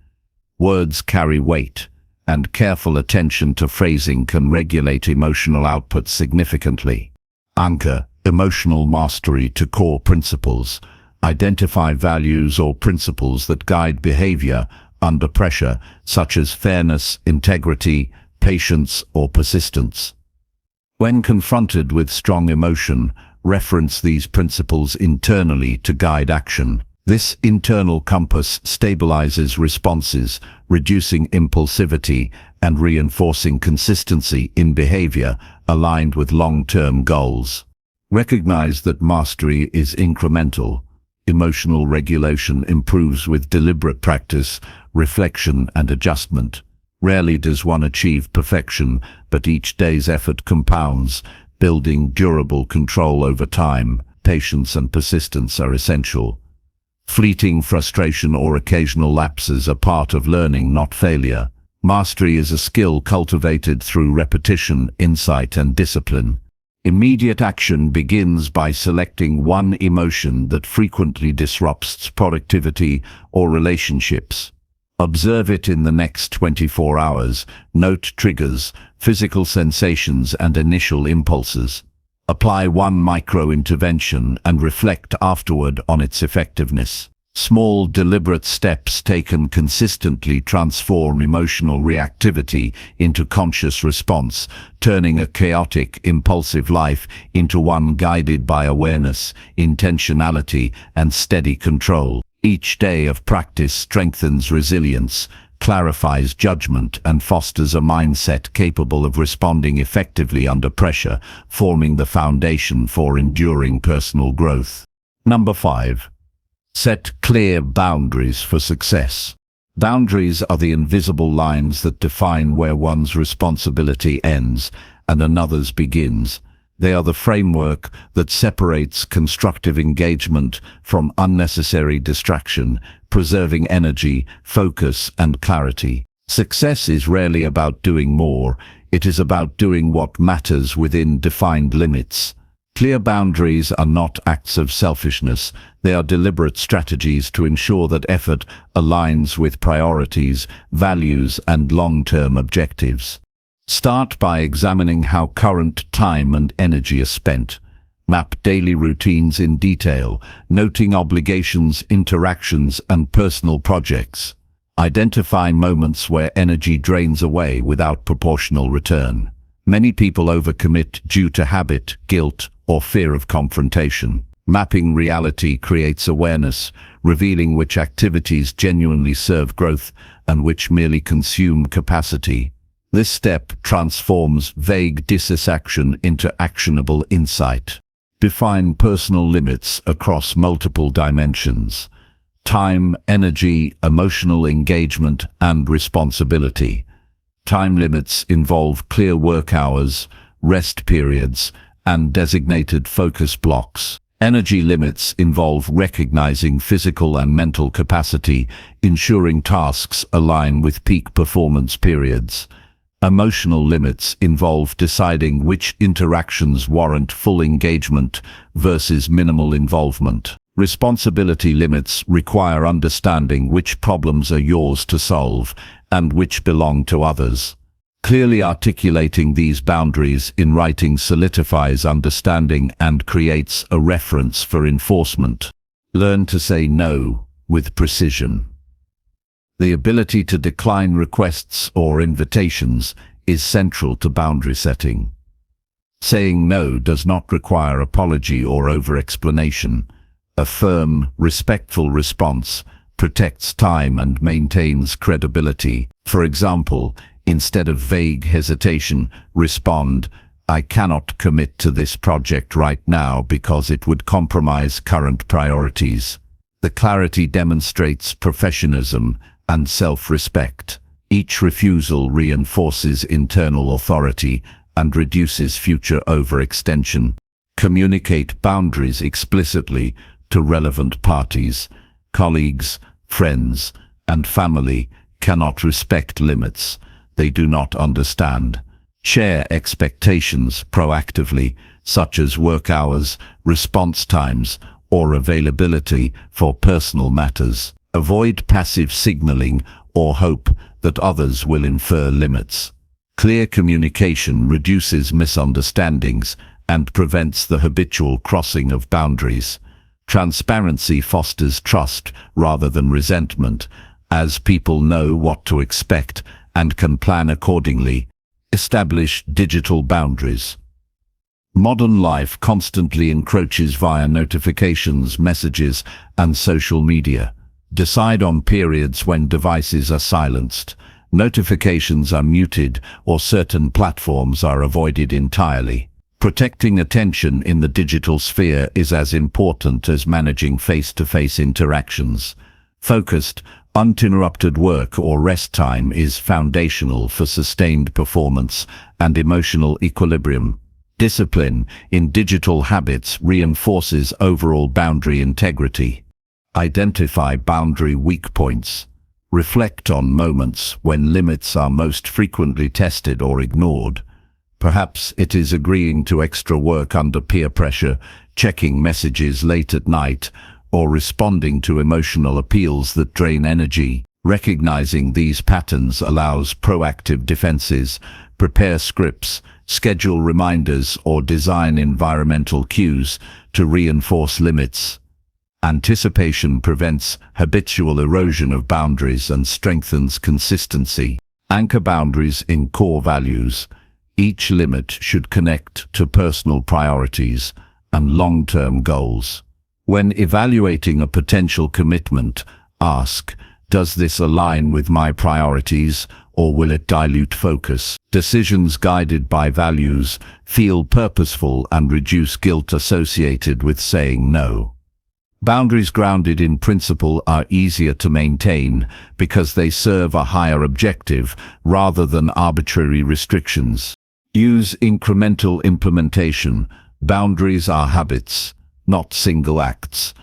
Words carry weight, and careful attention to phrasing can regulate emotional output significantly. Anchor emotional mastery to core principles. Identify values or principles that guide behavior under pressure, such as fairness, integrity, patience, or persistence. When confronted with strong emotion, reference these principles internally to guide action. This internal compass stabilizes responses, reducing impulsivity and reinforcing consistency in behavior aligned with long-term goals. Recognize that mastery is incremental. Emotional regulation improves with deliberate practice, reflection, and adjustment. Rarely does one achieve perfection, but each day's effort compounds, building durable control over time. Patience and persistence are essential. Fleeting frustration or occasional lapses are part of learning, not failure. Mastery is a skill cultivated through repetition, insight, and discipline. Immediate action begins by selecting one emotion that frequently disrupts productivity or relationships. Observe it in the next 24 hours. Note triggers, physical sensations, and initial impulses. Apply one micro-intervention and reflect afterward on its effectiveness. Small, deliberate steps taken consistently transform emotional reactivity into conscious response, turning a chaotic, impulsive life into one guided by awareness, intentionality, and steady control. Each day of practice strengthens resilience, clarifies judgment, and fosters a mindset capable of responding effectively under pressure, forming the foundation for enduring personal growth. Number 5. Set clear boundaries for success. Boundaries are the invisible lines that define where one's responsibility ends and another's begins. They are the framework that separates constructive engagement from unnecessary distraction, preserving energy, focus, and clarity. Success is rarely about doing more. It is about doing what matters within defined limits. Clear boundaries are not acts of selfishness. They are deliberate strategies to ensure that effort aligns with priorities, values, and long-term objectives. Start by examining how current time and energy are spent. Map daily routines in detail, noting obligations, interactions, and personal projects. Identify moments where energy drains away without proportional return. Many people overcommit due to habit, guilt, or fear of confrontation. Mapping reality creates awareness, revealing which activities genuinely serve growth and which merely consume capacity. This step transforms vague dissatisfaction into actionable insight. Define personal limits across multiple dimensions: time, energy, emotional engagement, and responsibility. Time limits involve clear work hours, rest periods, and designated focus blocks. Energy limits involve recognizing physical and mental capacity, ensuring tasks align with peak performance periods. Emotional limits involve deciding which interactions warrant full engagement versus minimal involvement. Responsibility limits require understanding which problems are yours to solve and which belong to others. Clearly articulating these boundaries in writing solidifies understanding and creates a reference for enforcement. Learn to say no with precision. The ability to decline requests or invitations is central to boundary setting. Saying no does not require apology or over-explanation. A firm, respectful response protects time and maintains credibility. For example, instead of vague hesitation, respond, "I cannot commit to this project right now because it would compromise current priorities." The clarity demonstrates professionalism and self-respect. Each refusal reinforces internal authority and reduces future overextension. Communicate boundaries explicitly to relevant parties. Colleagues, friends, and family cannot respect limits they do not understand. Share expectations proactively, such as work hours, response times, or availability for personal matters. Avoid passive signaling or hope that others will infer limits. Clear communication reduces misunderstandings and prevents the habitual crossing of boundaries. Transparency fosters trust rather than resentment, as people know what to expect and can plan accordingly. Establish digital boundaries. Modern life constantly encroaches via notifications, messages, and social media. Decide on periods when devices are silenced, notifications are muted, or certain platforms are avoided entirely. Protecting attention in the digital sphere is as important as managing face-to-face interactions. Focused, uninterrupted work or rest time is foundational for sustained performance and emotional equilibrium. Discipline in digital habits reinforces overall boundary integrity. Identify boundary weak points. Reflect on moments when limits are most frequently tested or ignored. Perhaps it is agreeing to extra work under peer pressure, checking messages late at night, or responding to emotional appeals that drain energy. Recognizing these patterns allows proactive defenses. Prepare scripts, schedule reminders, or design environmental cues to reinforce limits. Anticipation prevents habitual erosion of boundaries and strengthens consistency. Anchor boundaries in core values. Each limit should connect to personal priorities and long-term goals. When evaluating a potential commitment, ask, does this align with my priorities, or will it dilute focus? Decisions guided by values feel purposeful and reduce guilt associated with saying no. Boundaries grounded in principle are easier to maintain because they serve a higher objective rather than arbitrary restrictions. Use incremental implementation. Boundaries are habits, not single acts.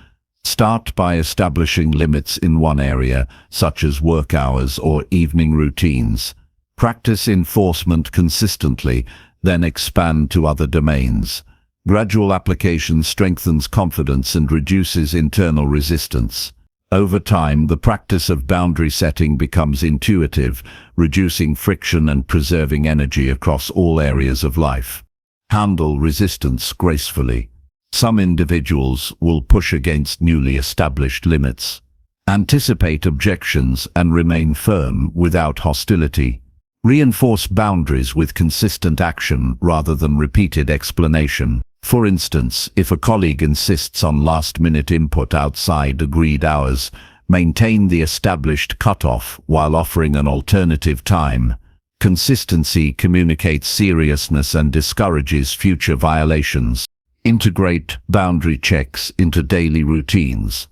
Start by establishing limits in one area, such as work hours or evening routines. Practice enforcement consistently, then expand to other domains. Gradual application strengthens confidence and reduces internal resistance. Over time, the practice of boundary setting becomes intuitive, reducing friction and preserving energy across all areas of life. Handle resistance gracefully. Some individuals will push against newly established limits. Anticipate objections and remain firm without hostility. Reinforce boundaries with consistent action rather than repeated explanation. For instance, if a colleague insists on last-minute input outside agreed hours, maintain the established cutoff while offering an alternative time. Consistency communicates seriousness and discourages future violations. Integrate boundary checks into daily routines.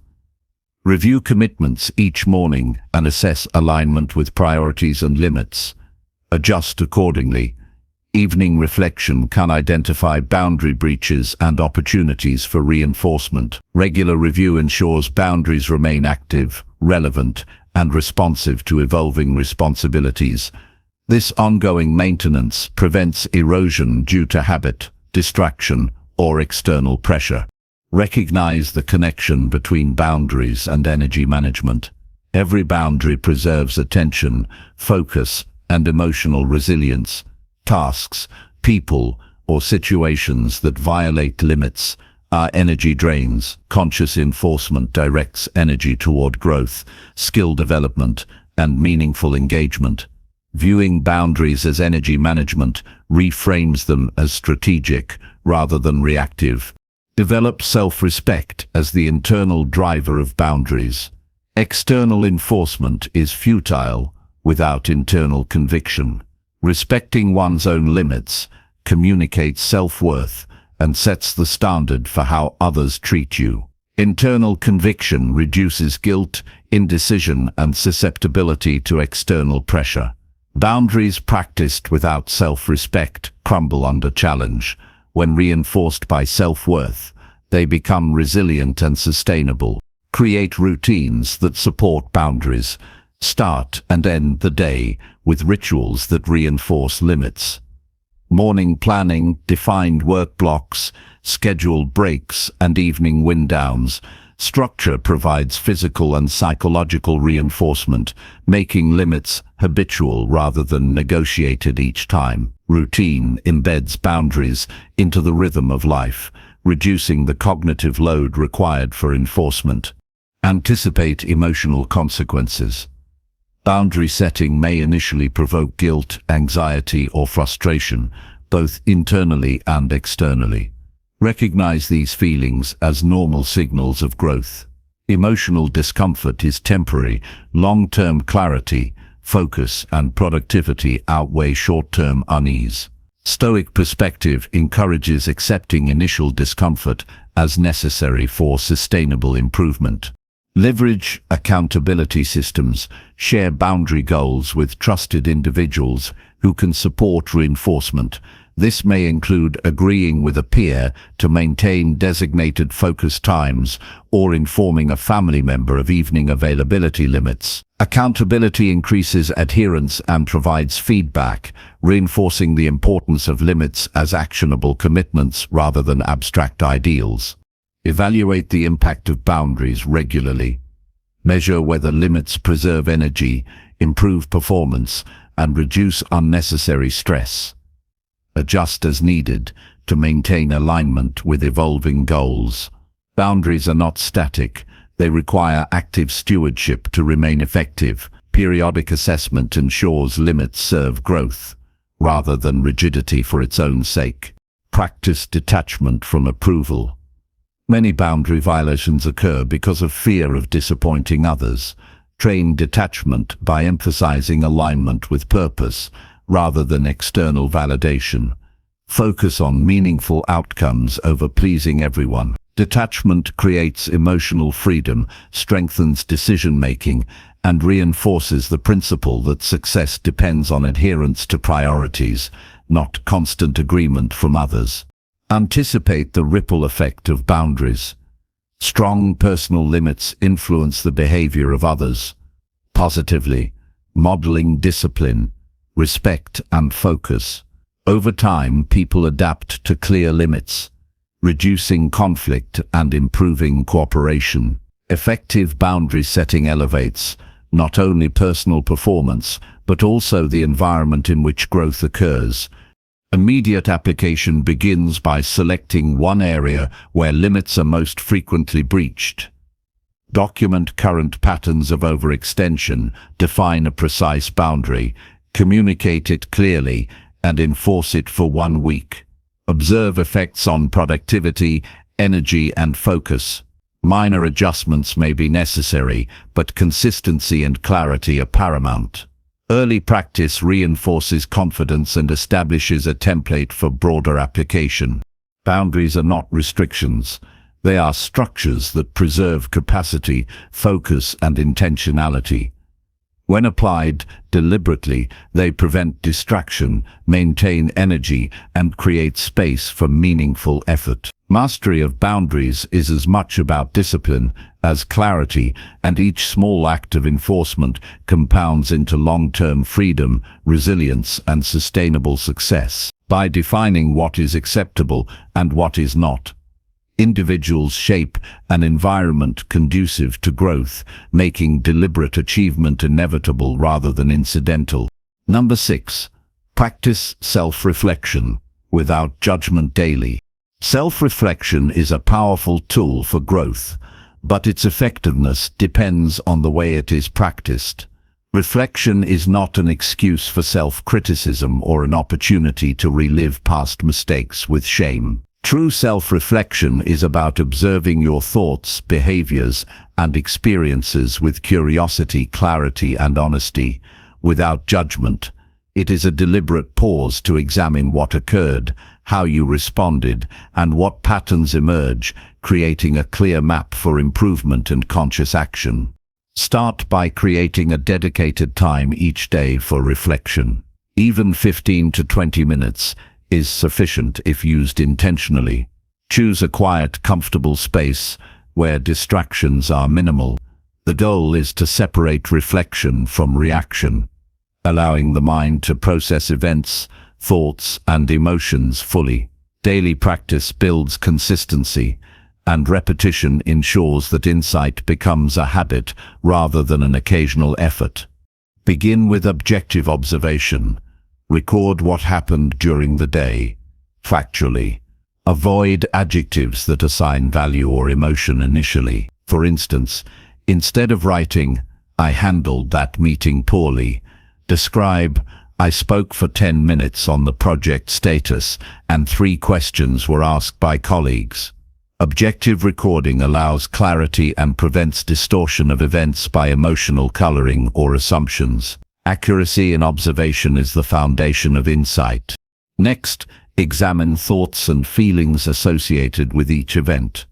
Review commitments each morning and assess alignment with priorities and limits. Adjust accordingly. Evening reflection can identify boundary breaches and opportunities for reinforcement. Regular review ensures boundaries remain active, relevant, and responsive to evolving responsibilities. This ongoing maintenance prevents erosion due to habit, distraction, or external pressure. Recognize the connection between boundaries and energy management. Every boundary preserves attention, focus, and emotional resilience. Tasks, people, or situations that violate limits are energy drains. Conscious enforcement directs energy toward growth, skill development, and meaningful engagement. Viewing boundaries as energy management reframes them as strategic rather than reactive. Develop self-respect as the internal driver of boundaries. External enforcement is futile without internal conviction. Respecting one's own limits communicates self-worth and sets the standard for how others treat you. Internal conviction reduces guilt, indecision, and susceptibility to external pressure. Boundaries practiced without self-respect crumble under challenge. When reinforced by self-worth, they become resilient and sustainable. Create routines that support boundaries. Start and end the day with rituals that reinforce limits. Morning planning, defined work blocks, scheduled breaks, and evening wind downs. Structure provides physical and psychological reinforcement, making limits habitual rather than negotiated each time. Routine embeds boundaries into the rhythm of life, reducing the cognitive load required for enforcement. Anticipate emotional consequences. Boundary setting may initially provoke guilt, anxiety, or frustration, both internally and externally. Recognize these feelings as normal signals of growth. Emotional discomfort is temporary. Long-term clarity, focus, and productivity outweigh short-term unease. Stoic perspective encourages accepting initial discomfort as necessary for sustainable improvement. Leverage accountability systems. Share boundary goals with trusted individuals who can support reinforcement. This may include agreeing with a peer to maintain designated focus times or informing a family member of evening availability limits. Accountability increases adherence and provides feedback, reinforcing the importance of limits as actionable commitments rather than abstract ideals. Evaluate the impact of boundaries regularly. Measure whether limits preserve energy, improve performance, and reduce unnecessary stress. Adjust as needed to maintain alignment with evolving goals. Boundaries are not static. They require active stewardship to remain effective. Periodic assessment ensures limits serve growth, rather than rigidity for its own sake. Practice detachment from approval. Many boundary violations occur because of fear of disappointing others. Train detachment by emphasizing alignment with purpose rather than external validation. Focus on meaningful outcomes over pleasing everyone. Detachment creates emotional freedom, strengthens decision-making, and reinforces the principle that success depends on adherence to priorities, not constant agreement from others. Anticipate the ripple effect of boundaries. Strong personal limits influence the behavior of others positively, modeling discipline, respect, and focus. Over time, people adapt to clear limits, reducing conflict and improving cooperation. Effective boundary setting elevates not only personal performance, but also the environment in which growth occurs. Immediate application begins by selecting one area where limits are most frequently breached. Document current patterns of overextension, define a precise boundary, communicate it clearly, and enforce it for 1 week. Observe effects on productivity, energy, and focus. Minor adjustments may be necessary, but consistency and clarity are paramount. Early practice reinforces confidence and establishes a template for broader application. Boundaries are not restrictions. They are structures that preserve capacity, focus, and intentionality. When applied deliberately, they prevent distraction, maintain energy, and create space for meaningful effort. Mastery of boundaries is as much about discipline as clarity, and each small act of enforcement compounds into long-term freedom, resilience, and sustainable success. By defining what is acceptable and what is not, individuals shape an environment conducive to growth, making deliberate achievement inevitable rather than incidental. Number 6. Practice self-reflection without judgment daily. Self-reflection is a powerful tool for growth, but its effectiveness depends on the way it is practiced. Reflection is not an excuse for self-criticism or an opportunity to relive past mistakes with shame. True self-reflection is about observing your thoughts, behaviors, and experiences with curiosity, clarity, and honesty, without judgment. It is a deliberate pause to examine what occurred, how you responded, and what patterns emerge, creating a clear map for improvement and conscious action. Start by creating a dedicated time each day for reflection. Even 15 to 20 minutes is sufficient if used intentionally. Choose a quiet, comfortable space where distractions are minimal. The goal is to separate reflection from reaction, allowing the mind to process events, thoughts, and emotions fully. Daily practice builds consistency, and repetition ensures that insight becomes a habit rather than an occasional effort. Begin with objective observation. Record what happened during the day, factually. Avoid adjectives that assign value or emotion initially. For instance, instead of writing, "I handled that meeting poorly," describe, "I spoke for 10 minutes on the project status and 3 questions were asked by colleagues." Objective recording allows clarity and prevents distortion of events by emotional coloring or assumptions. Accuracy in observation is the foundation of insight. Next, examine thoughts and feelings associated with each event.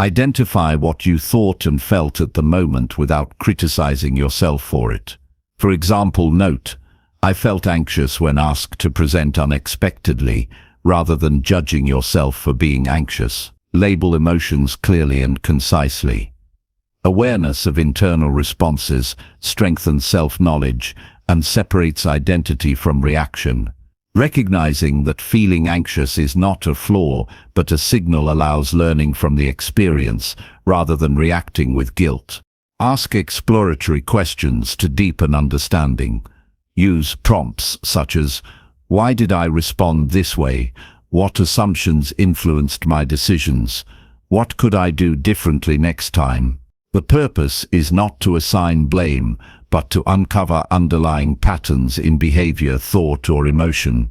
Identify what you thought and felt at the moment without criticizing yourself for it. For example, note, "I felt anxious when asked to present unexpectedly," rather than judging yourself for being anxious. Label emotions clearly and concisely. Awareness of internal responses strengthens self-knowledge and separates identity from reaction. Recognizing that feeling anxious is not a flaw, but a signal allows learning from the experience rather than reacting with guilt. Ask exploratory questions to deepen understanding. Use prompts such as, "Why did I respond this way? What assumptions influenced my decisions? What could I do differently next time?" The purpose is not to assign blame, but to uncover underlying patterns in behavior, thought, or emotion.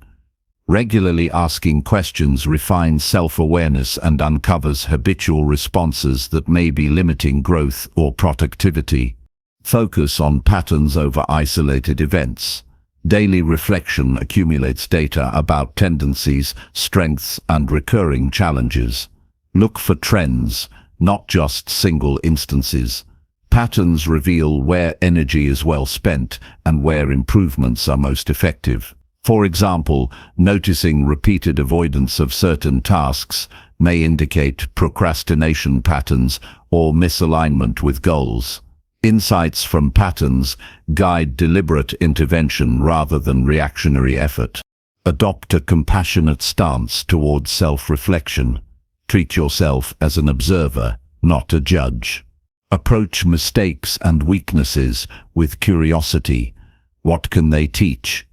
Regularly asking questions refines self-awareness and uncovers habitual responses that may be limiting growth or productivity. Focus on patterns over isolated events. Daily reflection accumulates data about tendencies, strengths, and recurring challenges. Look for trends, not just single instances. Patterns reveal where energy is well spent and where improvements are most effective. For example, noticing repeated avoidance of certain tasks may indicate procrastination patterns or misalignment with goals. Insights from patterns guide deliberate intervention rather than reactionary effort. Adopt a compassionate stance towards self-reflection. Treat yourself as an observer, not a judge. Approach mistakes and weaknesses with curiosity. What can they teach?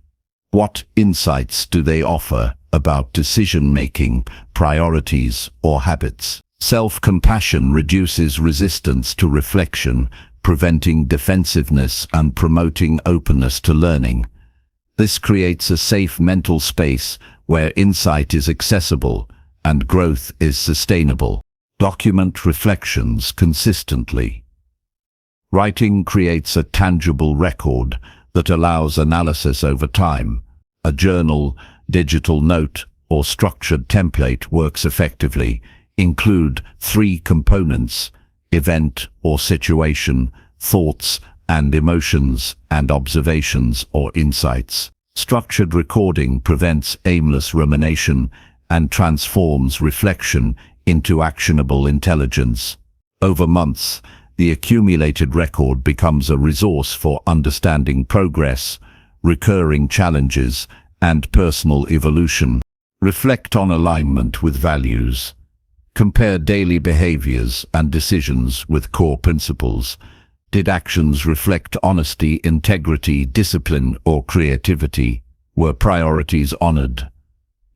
What insights do they offer about decision-making, priorities, or habits? Self-compassion reduces resistance to reflection, preventing defensiveness and promoting openness to learning. This creates a safe mental space where insight is accessible and growth is sustainable. Document reflections consistently. Writing creates a tangible record that allows analysis over time. A journal, digital note, or structured template works effectively. Include 3 components: event or situation, thoughts and emotions, and observations or insights. Structured recording prevents aimless rumination and transforms reflection into actionable intelligence. Over months, the accumulated record becomes a resource for understanding progress, recurring challenges, and personal evolution. Reflect on alignment with values. Compare daily behaviors and decisions with core principles. Did actions reflect honesty, integrity, discipline, or creativity? Were priorities honored?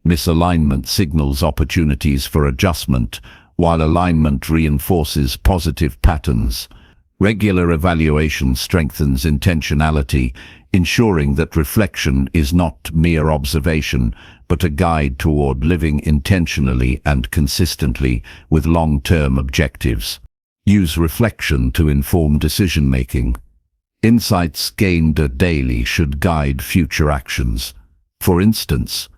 Misalignment signals opportunities for adjustment, while alignment reinforces positive patterns. Regular evaluation strengthens intentionality, ensuring that reflection is not mere observation, but a guide toward living intentionally and consistently with long-term objectives. Use reflection to inform decision-making. Insights gained daily should guide future actions. For instance,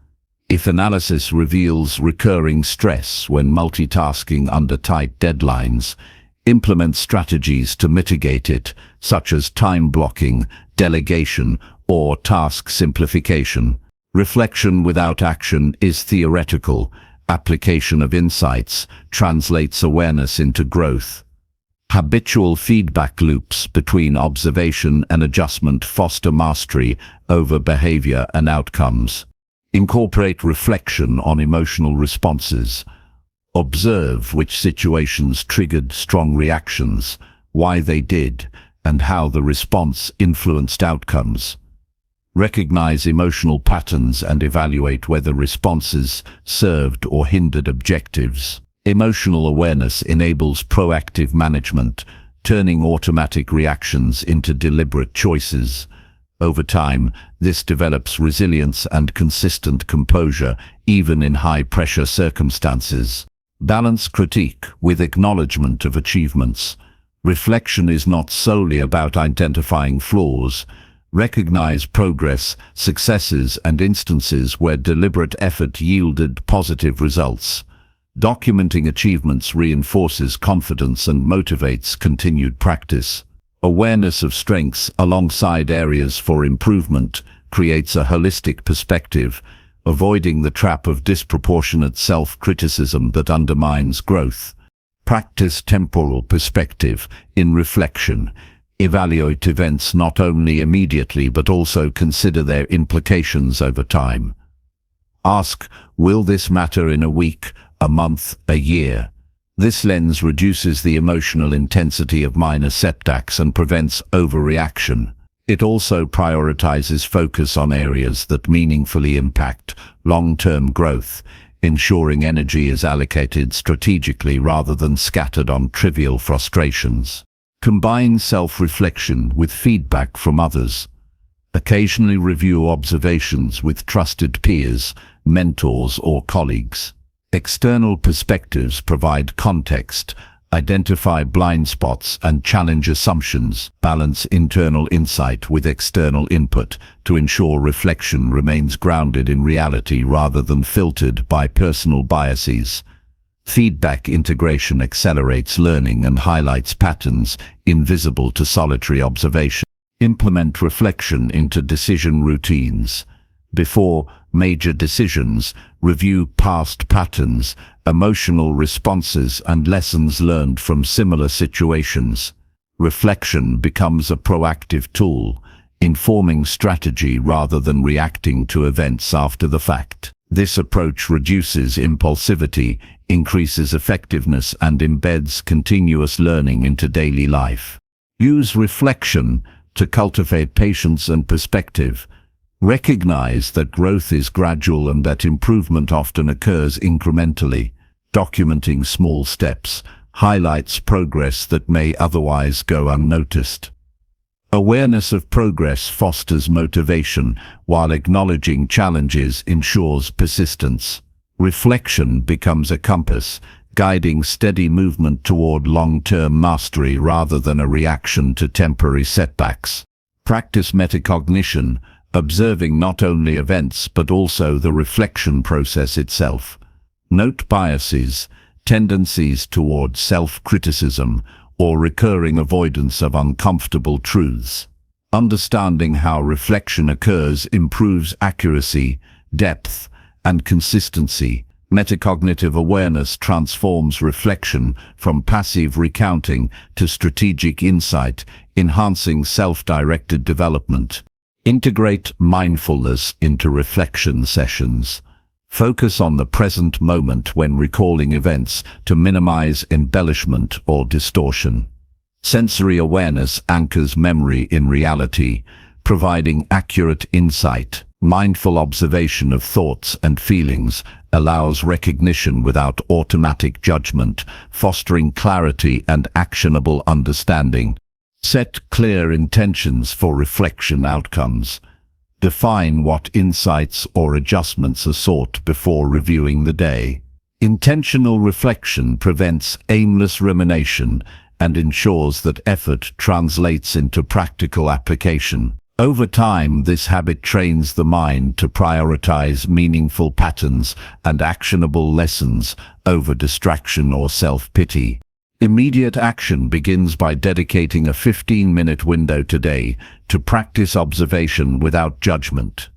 if analysis reveals recurring stress when multitasking under tight deadlines, implement strategies to mitigate it, such as time blocking, delegation, or task simplification. Reflection without action is theoretical. Application of insights translates awareness into growth. Habitual feedback loops between observation and adjustment foster mastery over behavior and outcomes. Incorporate reflection on emotional responses. Observe which situations triggered strong reactions, why they did, and how the response influenced outcomes. Recognize emotional patterns and evaluate whether responses served or hindered objectives. Emotional awareness enables proactive management, turning automatic reactions into deliberate choices. Over time, this develops resilience and consistent composure, even in high-pressure circumstances. Balance critique with acknowledgement of achievements. Reflection is not solely about identifying flaws. Recognize progress, successes, and instances where deliberate effort yielded positive results. Documenting achievements reinforces confidence and motivates continued practice. Awareness of strengths alongside areas for improvement creates a holistic perspective, avoiding the trap of disproportionate self-criticism that undermines growth. Practice temporal perspective in reflection. Evaluate events not only immediately but also consider their implications over time. Ask, will this matter in a week, a month, a year? This lens reduces the emotional intensity of minor setbacks and prevents overreaction. It also prioritizes focus on areas that meaningfully impact long-term growth, ensuring energy is allocated strategically rather than scattered on trivial frustrations. Combine self-reflection with feedback from others. Occasionally review observations with trusted peers, mentors, or colleagues. External perspectives provide context, identify blind spots, and challenge assumptions. Balance internal insight with external input to ensure reflection remains grounded in reality rather than filtered by personal biases. Feedback integration accelerates learning and highlights patterns invisible to solitary observation. Implement reflection into decision routines. Before major decisions, review past patterns, emotional responses, and lessons learned from similar situations. Reflection becomes a proactive tool, informing strategy rather than reacting to events after the fact. This approach reduces impulsivity, increases effectiveness, and embeds continuous learning into daily life. Use reflection to cultivate patience and perspective. Recognize that growth is gradual and that improvement often occurs incrementally. Documenting small steps highlights progress that may otherwise go unnoticed. Awareness of progress fosters motivation, while acknowledging challenges ensures persistence. Reflection becomes a compass, guiding steady movement toward long-term mastery rather than a reaction to temporary setbacks. Practice metacognition, observing not only events but also the reflection process itself. Note biases, tendencies toward self-criticism, or recurring avoidance of uncomfortable truths. Understanding how reflection occurs improves accuracy, depth, and consistency. Metacognitive awareness transforms reflection from passive recounting to strategic insight, enhancing self-directed development. Integrate mindfulness into reflection sessions. Focus on the present moment when recalling events to minimize embellishment or distortion. Sensory awareness anchors memory in reality, providing accurate insight. Mindful observation of thoughts and feelings allows recognition without automatic judgment, fostering clarity and actionable understanding. Set clear intentions for reflection outcomes. Define what insights or adjustments are sought before reviewing the day. Intentional reflection prevents aimless rumination and ensures that effort translates into practical application. Over time, this habit trains the mind to prioritize meaningful patterns and actionable lessons over distraction or self-pity. Immediate action begins by dedicating a 15-minute window today to practice observation without judgment.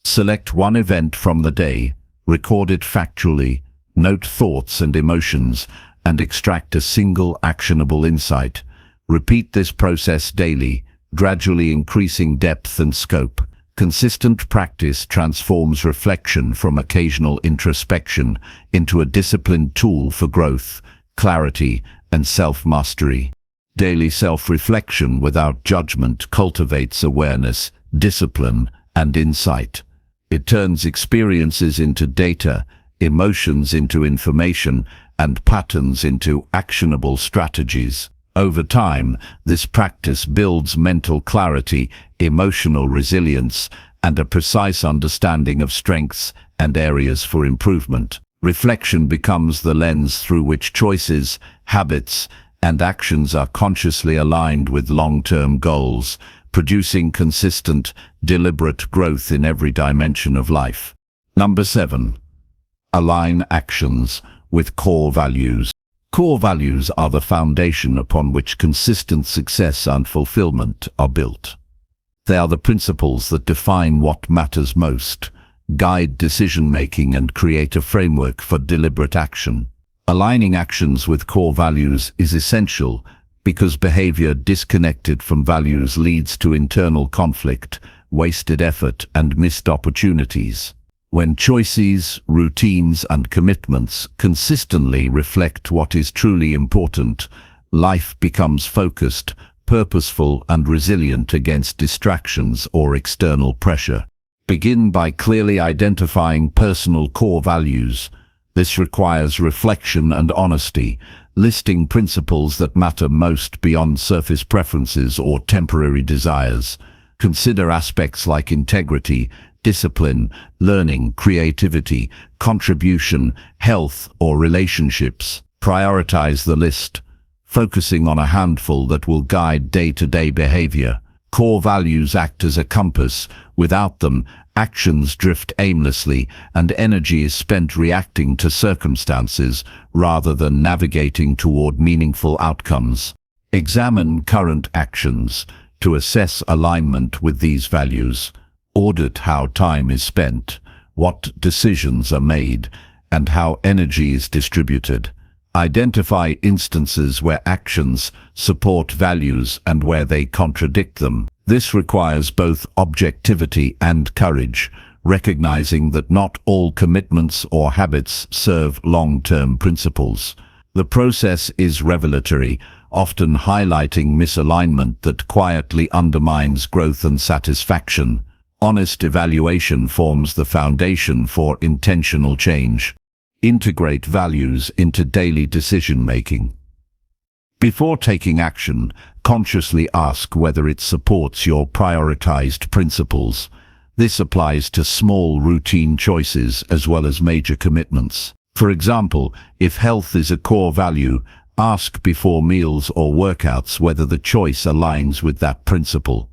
Select one event from the day, record it factually, note thoughts and emotions, and extract a single actionable insight. Repeat this process daily, gradually increasing depth and scope. Consistent practice transforms reflection from occasional introspection into a disciplined tool for growth, clarity, and self-mastery. Daily self-reflection without judgment cultivates awareness, discipline, and insight. It turns experiences into data, emotions into information, and patterns into actionable strategies. Over time, this practice builds mental clarity, emotional resilience, and a precise understanding of strengths and areas for improvement. Reflection becomes the lens through which choices, habits, and actions are consciously aligned with long-term goals, producing consistent, deliberate growth in every dimension of life. Number 7. Align actions with core values. Core values are the foundation upon which consistent success and fulfillment are built. They are the principles that define what matters most, guide decision-making, and create a framework for deliberate action. Aligning actions with core values is essential because behavior disconnected from values leads to internal conflict, wasted effort, and missed opportunities. When choices, routines, and commitments consistently reflect what is truly important, life becomes focused, purposeful, and resilient against distractions or external pressure. Begin by clearly identifying personal core values. This requires reflection and honesty, listing principles that matter most beyond surface preferences or temporary desires. Consider aspects like integrity, discipline, learning, creativity, contribution, health, or relationships. Prioritize the list, focusing on a handful that will guide day-to-day behavior. Core values act as a compass. Without them, actions drift aimlessly, and energy is spent reacting to circumstances rather than navigating toward meaningful outcomes. Examine current actions to assess alignment with these values. Audit how time is spent, what decisions are made, and how energy is distributed. Identify instances where actions support values and where they contradict them. This requires both objectivity and courage, recognizing that not all commitments or habits serve long-term principles. The process is revelatory, often highlighting misalignment that quietly undermines growth and satisfaction. Honest evaluation forms the foundation for intentional change. Integrate values into daily decision-making. Before taking action, consciously ask whether it supports your prioritized principles. This applies to small routine choices as well as major commitments. For example, if health is a core value, ask before meals or workouts whether the choice aligns with that principle.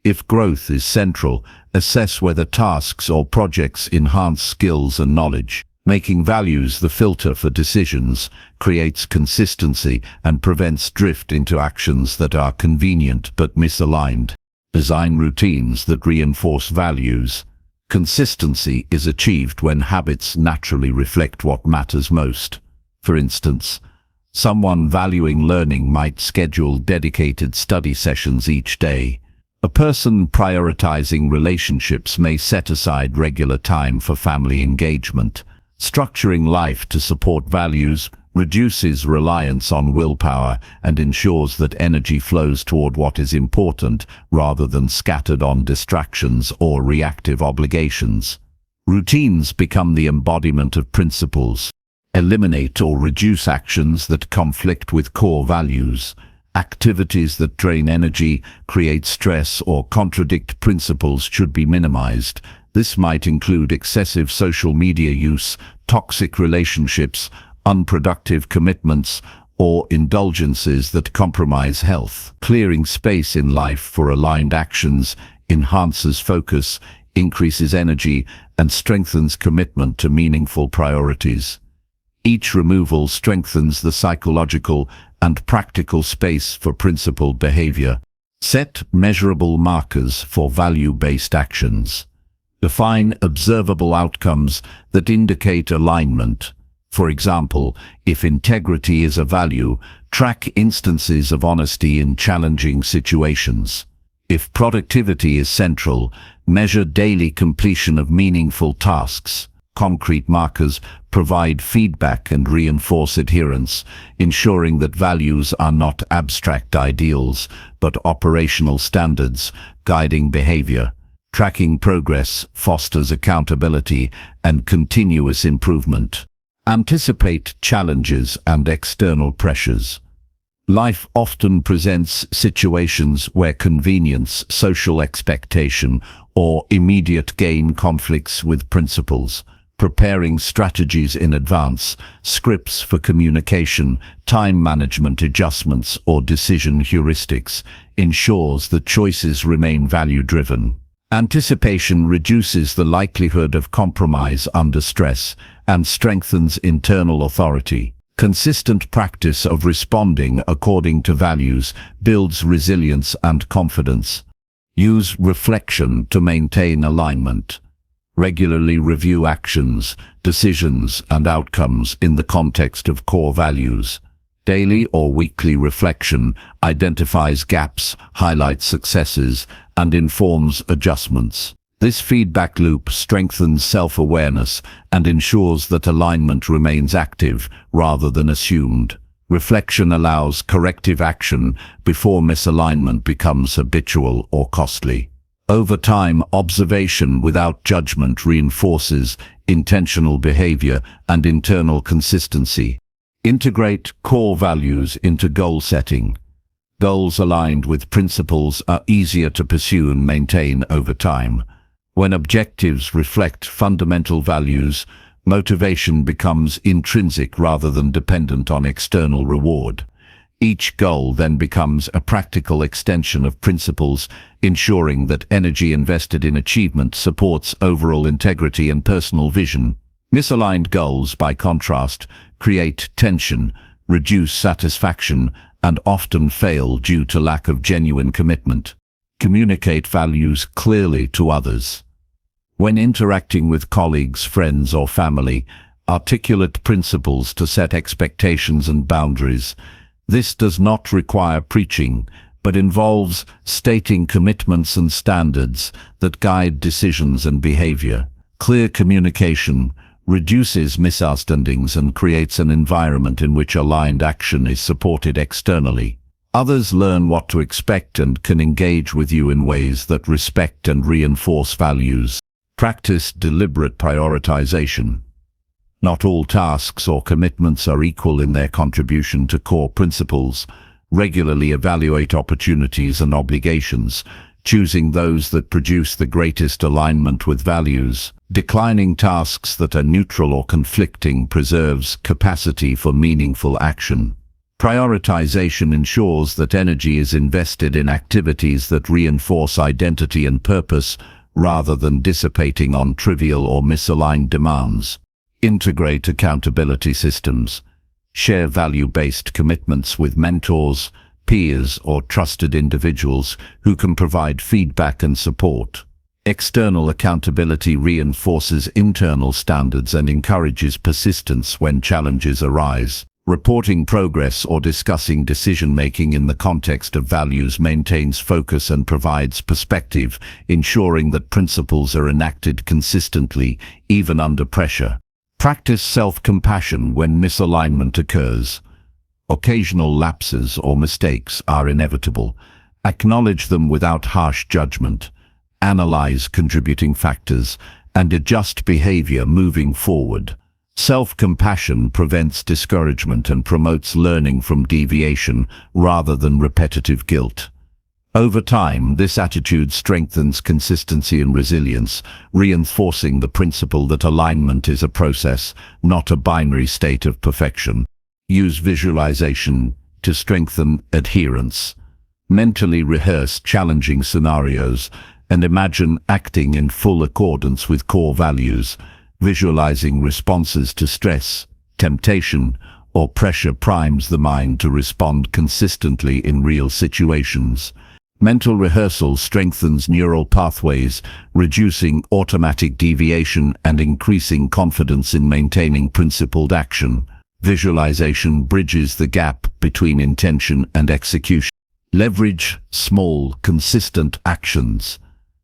If growth is central, assess whether tasks or projects enhance skills and knowledge. Making values the filter for decisions creates consistency and prevents drift into actions that are convenient but misaligned. Design routines that reinforce values. Consistency is achieved when habits naturally reflect what matters most. For instance, someone valuing learning might schedule dedicated study sessions each day. A person prioritizing relationships may set aside regular time for family engagement. Structuring life to support values reduces reliance on willpower and ensures that energy flows toward what is important rather than scattered on distractions or reactive obligations. Routines become the embodiment of principles. Eliminate or reduce actions that conflict with core values. Activities that drain energy, create stress, or contradict principles should be minimized. This might include excessive social media use, toxic relationships, unproductive commitments, or indulgences that compromise health. Clearing space in life for aligned actions enhances focus, increases energy, and strengthens commitment to meaningful priorities. Each removal strengthens the psychological and practical space for principled behavior. Set measurable markers for value-based actions. Define observable outcomes that indicate alignment. For example, if integrity is a value, track instances of honesty in challenging situations. If productivity is central, measure daily completion of meaningful tasks. Concrete markers provide feedback and reinforce adherence, ensuring that values are not abstract ideals, but operational standards guiding behavior. Tracking progress fosters accountability and continuous improvement. Anticipate challenges and external pressures. Life often presents situations where convenience, social expectation, or immediate gain conflicts with principles. Preparing strategies in advance, scripts for communication, time management adjustments, or decision heuristics ensures that choices remain value-driven. Anticipation reduces the likelihood of compromise under stress and strengthens internal authority. Consistent practice of responding according to values builds resilience and confidence. Use reflection to maintain alignment. Regularly review actions, decisions, and outcomes in the context of core values. Daily or weekly reflection identifies gaps, highlights successes, and informs adjustments. This feedback loop strengthens self-awareness and ensures that alignment remains active rather than assumed. Reflection allows corrective action before misalignment becomes habitual or costly. Over time, observation without judgment reinforces intentional behavior and internal consistency. Integrate core values into goal setting. Goals aligned with principles are easier to pursue and maintain over time. When objectives reflect fundamental values, motivation becomes intrinsic rather than dependent on external reward. Each goal then becomes a practical extension of principles, ensuring that energy invested in achievement supports overall integrity and personal vision. Misaligned goals, by contrast, create tension, reduce satisfaction, and often fail due to lack of genuine commitment. Communicate values clearly to others. When interacting with colleagues, friends, or family, articulate principles to set expectations and boundaries. This does not require preaching, but involves stating commitments and standards that guide decisions and behavior. Clear communication reduces misunderstandings and creates an environment in which aligned action is supported externally. Others learn what to expect and can engage with you in ways that respect and reinforce values. Practice deliberate prioritization. Not all tasks or commitments are equal in their contribution to core principles. Regularly evaluate opportunities and obligations, choosing those that produce the greatest alignment with values. Declining tasks that are neutral or conflicting preserves capacity for meaningful action. Prioritization ensures that energy is invested in activities that reinforce identity and purpose, rather than dissipating on trivial or misaligned demands. Integrate accountability systems. Share value-based commitments with mentors, peers, or trusted individuals who can provide feedback and support. External accountability reinforces internal standards and encourages persistence when challenges arise. Reporting progress or discussing decision-making in the context of values maintains focus and provides perspective, ensuring that principles are enacted consistently, even under pressure. Practice self-compassion when misalignment occurs. Occasional lapses or mistakes are inevitable. Acknowledge them without harsh judgment. Analyze contributing factors and adjust behavior moving forward. Self-compassion prevents discouragement and promotes learning from deviation rather than repetitive guilt. Over time, this attitude strengthens consistency and resilience, reinforcing the principle that alignment is a process, not a binary state of perfection. Use visualization to strengthen adherence. Mentally rehearse challenging scenarios and imagine acting in full accordance with core values. Visualizing responses to stress, temptation, or pressure primes the mind to respond consistently in real situations. Mental rehearsal strengthens neural pathways, reducing automatic deviation and increasing confidence in maintaining principled action. Visualization bridges the gap between intention and execution. Leverage small, consistent actions.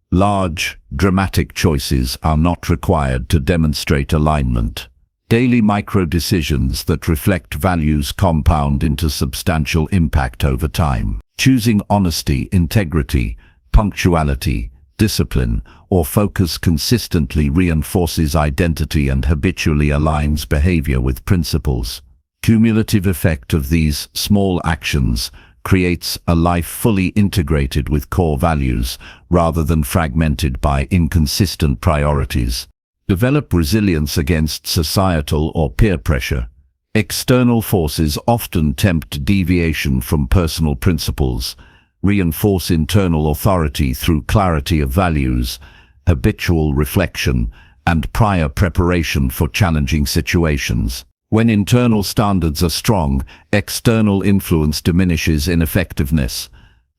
Large, dramatic choices are not required to demonstrate alignment. Daily micro-decisions that reflect values compound into substantial impact over time. Choosing honesty, integrity, punctuality, discipline, or focus consistently reinforces identity and habitually aligns behavior with principles. Cumulative effect of these small actions creates a life fully integrated with core values, rather than fragmented by inconsistent priorities. Develop resilience against societal or peer pressure. External forces often tempt deviation from personal principles. Reinforce internal authority through clarity of values, habitual reflection, and prior preparation for challenging situations. When internal standards are strong, external influence diminishes in effectiveness.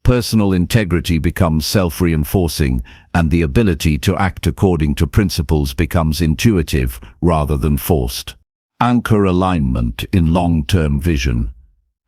Personal integrity becomes self-reinforcing, and the ability to act according to principles becomes intuitive rather than forced. Anchor alignment in long-term vision.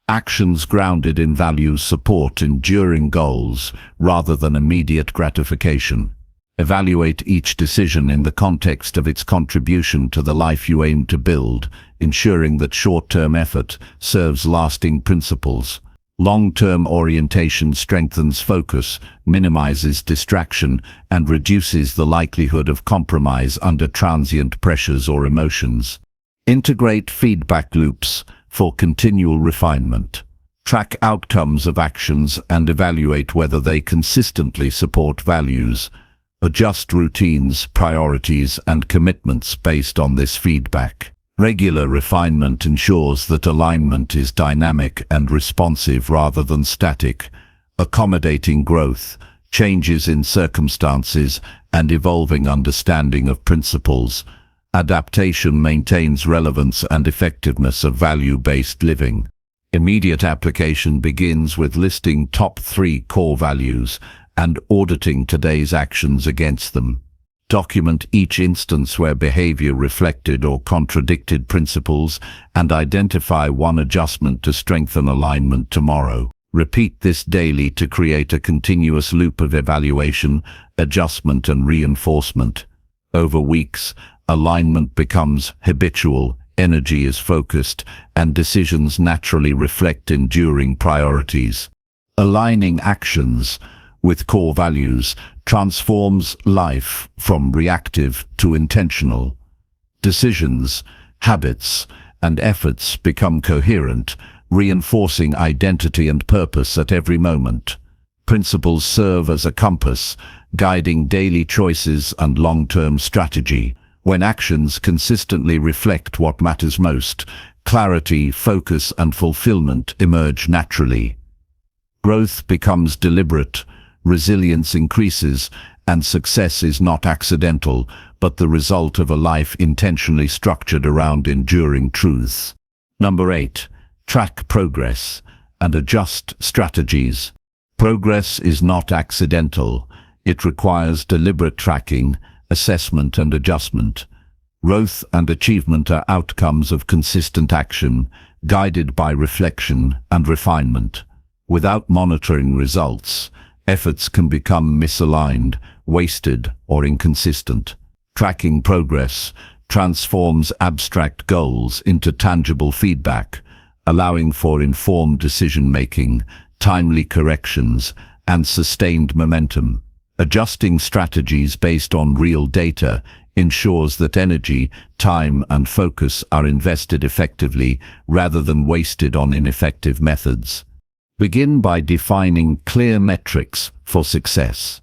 Actions grounded in values support enduring goals rather than immediate gratification. Evaluate each decision in the context of its contribution to the life you aim to build, ensuring that short-term effort serves lasting principles. Long-term orientation strengthens focus, minimizes distraction, and reduces the likelihood of compromise under transient pressures or emotions. Integrate feedback loops for continual refinement. Track outcomes of actions and evaluate whether they consistently support values. Adjust routines, priorities, and commitments based on this feedback. Regular refinement ensures that alignment is dynamic and responsive rather than static, accommodating growth, changes in circumstances, and evolving understanding of principles. Adaptation maintains relevance and effectiveness of value-based living. Immediate application begins with listing top 3 core values and auditing today's actions against them. Document each instance where behavior reflected or contradicted principles and identify one adjustment to strengthen alignment tomorrow. Repeat this daily to create a continuous loop of evaluation, adjustment, and reinforcement. Over weeks, alignment becomes habitual, energy is focused, and decisions naturally reflect enduring priorities. Aligning actions with core values transforms life from reactive to intentional. Decisions, habits, and efforts become coherent, reinforcing identity and purpose at every moment. Principles serve as a compass, guiding daily choices and long-term strategy. When actions consistently reflect what matters most, clarity, focus, and fulfillment emerge naturally. Growth becomes deliberate, resilience increases, and success is not accidental, but the result of a life intentionally structured around enduring truths. Number 8. Track progress and adjust strategies. Progress is not accidental. It requires deliberate tracking, assessment, and adjustment. Growth and achievement are outcomes of consistent action, guided by reflection and refinement. Without monitoring results, efforts can become misaligned, wasted, or inconsistent. Tracking progress transforms abstract goals into tangible feedback, allowing for informed decision-making, timely corrections, and sustained momentum. Adjusting strategies based on real data ensures that energy, time, and focus are invested effectively rather than wasted on ineffective methods. Begin by defining clear metrics for success.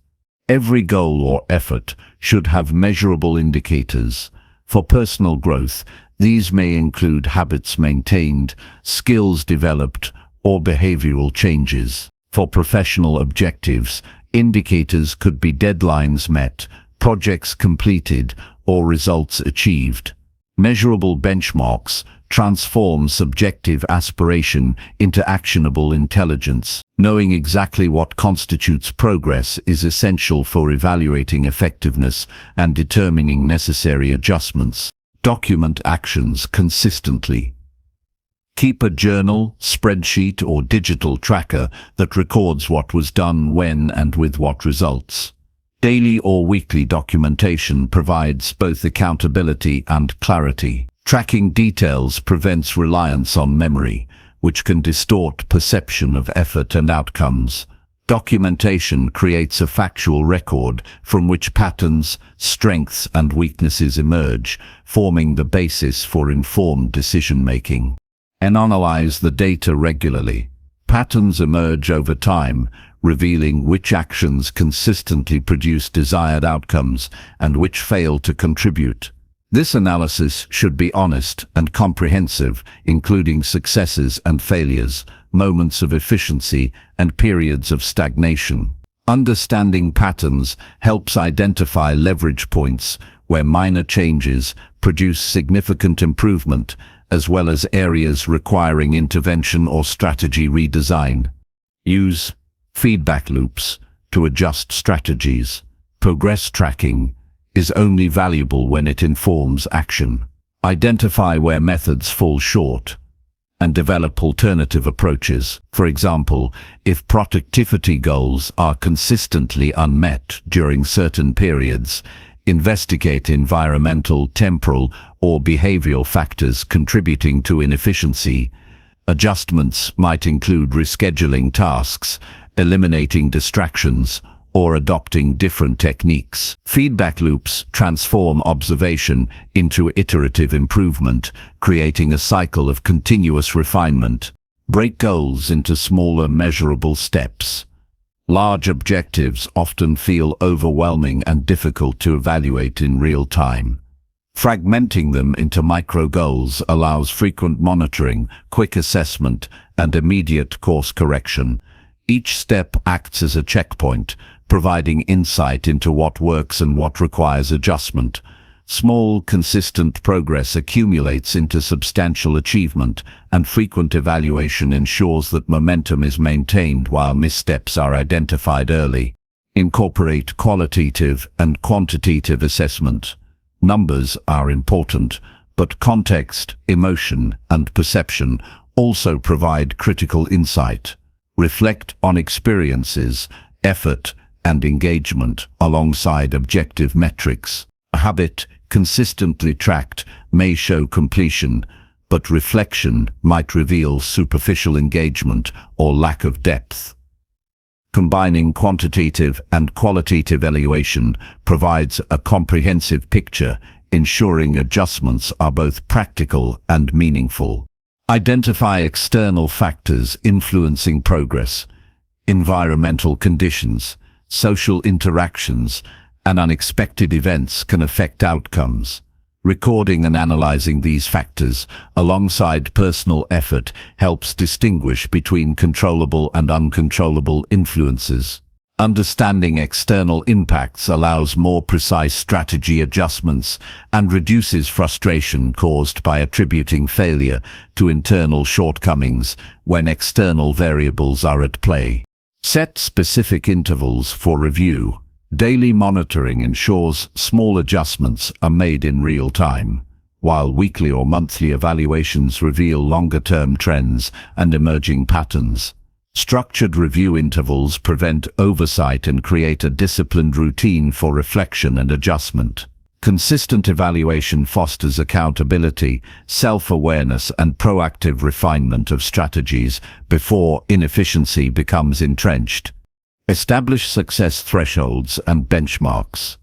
Every goal or effort should have measurable indicators. For personal growth, these may include habits maintained, skills developed, or behavioral changes. For professional objectives, indicators could be deadlines met, projects completed, or results achieved. Measurable benchmarks transform subjective aspiration into actionable intelligence. Knowing exactly what constitutes progress is essential for evaluating effectiveness and determining necessary adjustments. Document actions consistently. Keep a journal, spreadsheet, or digital tracker that records what was done when and with what results. Daily or weekly documentation provides both accountability and clarity. Tracking details prevents reliance on memory, which can distort perception of effort and outcomes. Documentation creates a factual record from which patterns, strengths, and weaknesses emerge, forming the basis for informed decision-making. Analyze the data regularly. Patterns emerge over time, revealing which actions consistently produce desired outcomes and which fail to contribute. This analysis should be honest and comprehensive, including successes and failures, moments of efficiency, and periods of stagnation. Understanding patterns helps identify leverage points where minor changes produce significant improvement, as well as areas requiring intervention or strategy redesign. Use feedback loops to adjust strategies. Progress tracking is only valuable when it informs action. Identify where methods fall short and develop alternative approaches. For example, if productivity goals are consistently unmet during certain periods, investigate environmental, temporal, or behavioral factors contributing to inefficiency. Adjustments might include rescheduling tasks, eliminating distractions, or adopting different techniques. Feedback loops transform observation into iterative improvement, creating a cycle of continuous refinement. Break goals into smaller, measurable steps. Large objectives often feel overwhelming and difficult to evaluate in real time. Fragmenting them into micro goals allows frequent monitoring, quick assessment, and immediate course correction. Each step acts as a checkpoint, providing insight into what works and what requires adjustment. Small, consistent progress accumulates into substantial achievement, and frequent evaluation ensures that momentum is maintained while missteps are identified early. Incorporate qualitative and quantitative assessment. Numbers are important, but context, emotion, and perception also provide critical insight. Reflect on experiences, effort, and engagement alongside objective metrics. A habit consistently tracked may show completion, but reflection might reveal superficial engagement or lack of depth. Combining quantitative and qualitative evaluation provides a comprehensive picture, ensuring adjustments are both practical and meaningful. Identify external factors influencing progress. Environmental conditions, social interactions, and unexpected events can affect outcomes. Recording and analyzing these factors alongside personal effort helps distinguish between controllable and uncontrollable influences. Understanding external impacts allows more precise strategy adjustments and reduces frustration caused by attributing failure to internal shortcomings when external variables are at play. Set specific intervals for review. Daily monitoring ensures small adjustments are made in real time, while weekly or monthly evaluations reveal longer-term trends and emerging patterns. Structured review intervals prevent oversight and create a disciplined routine for reflection and adjustment. Consistent evaluation fosters accountability, self-awareness, and proactive refinement of strategies before inefficiency becomes entrenched. Establish success thresholds and benchmarks.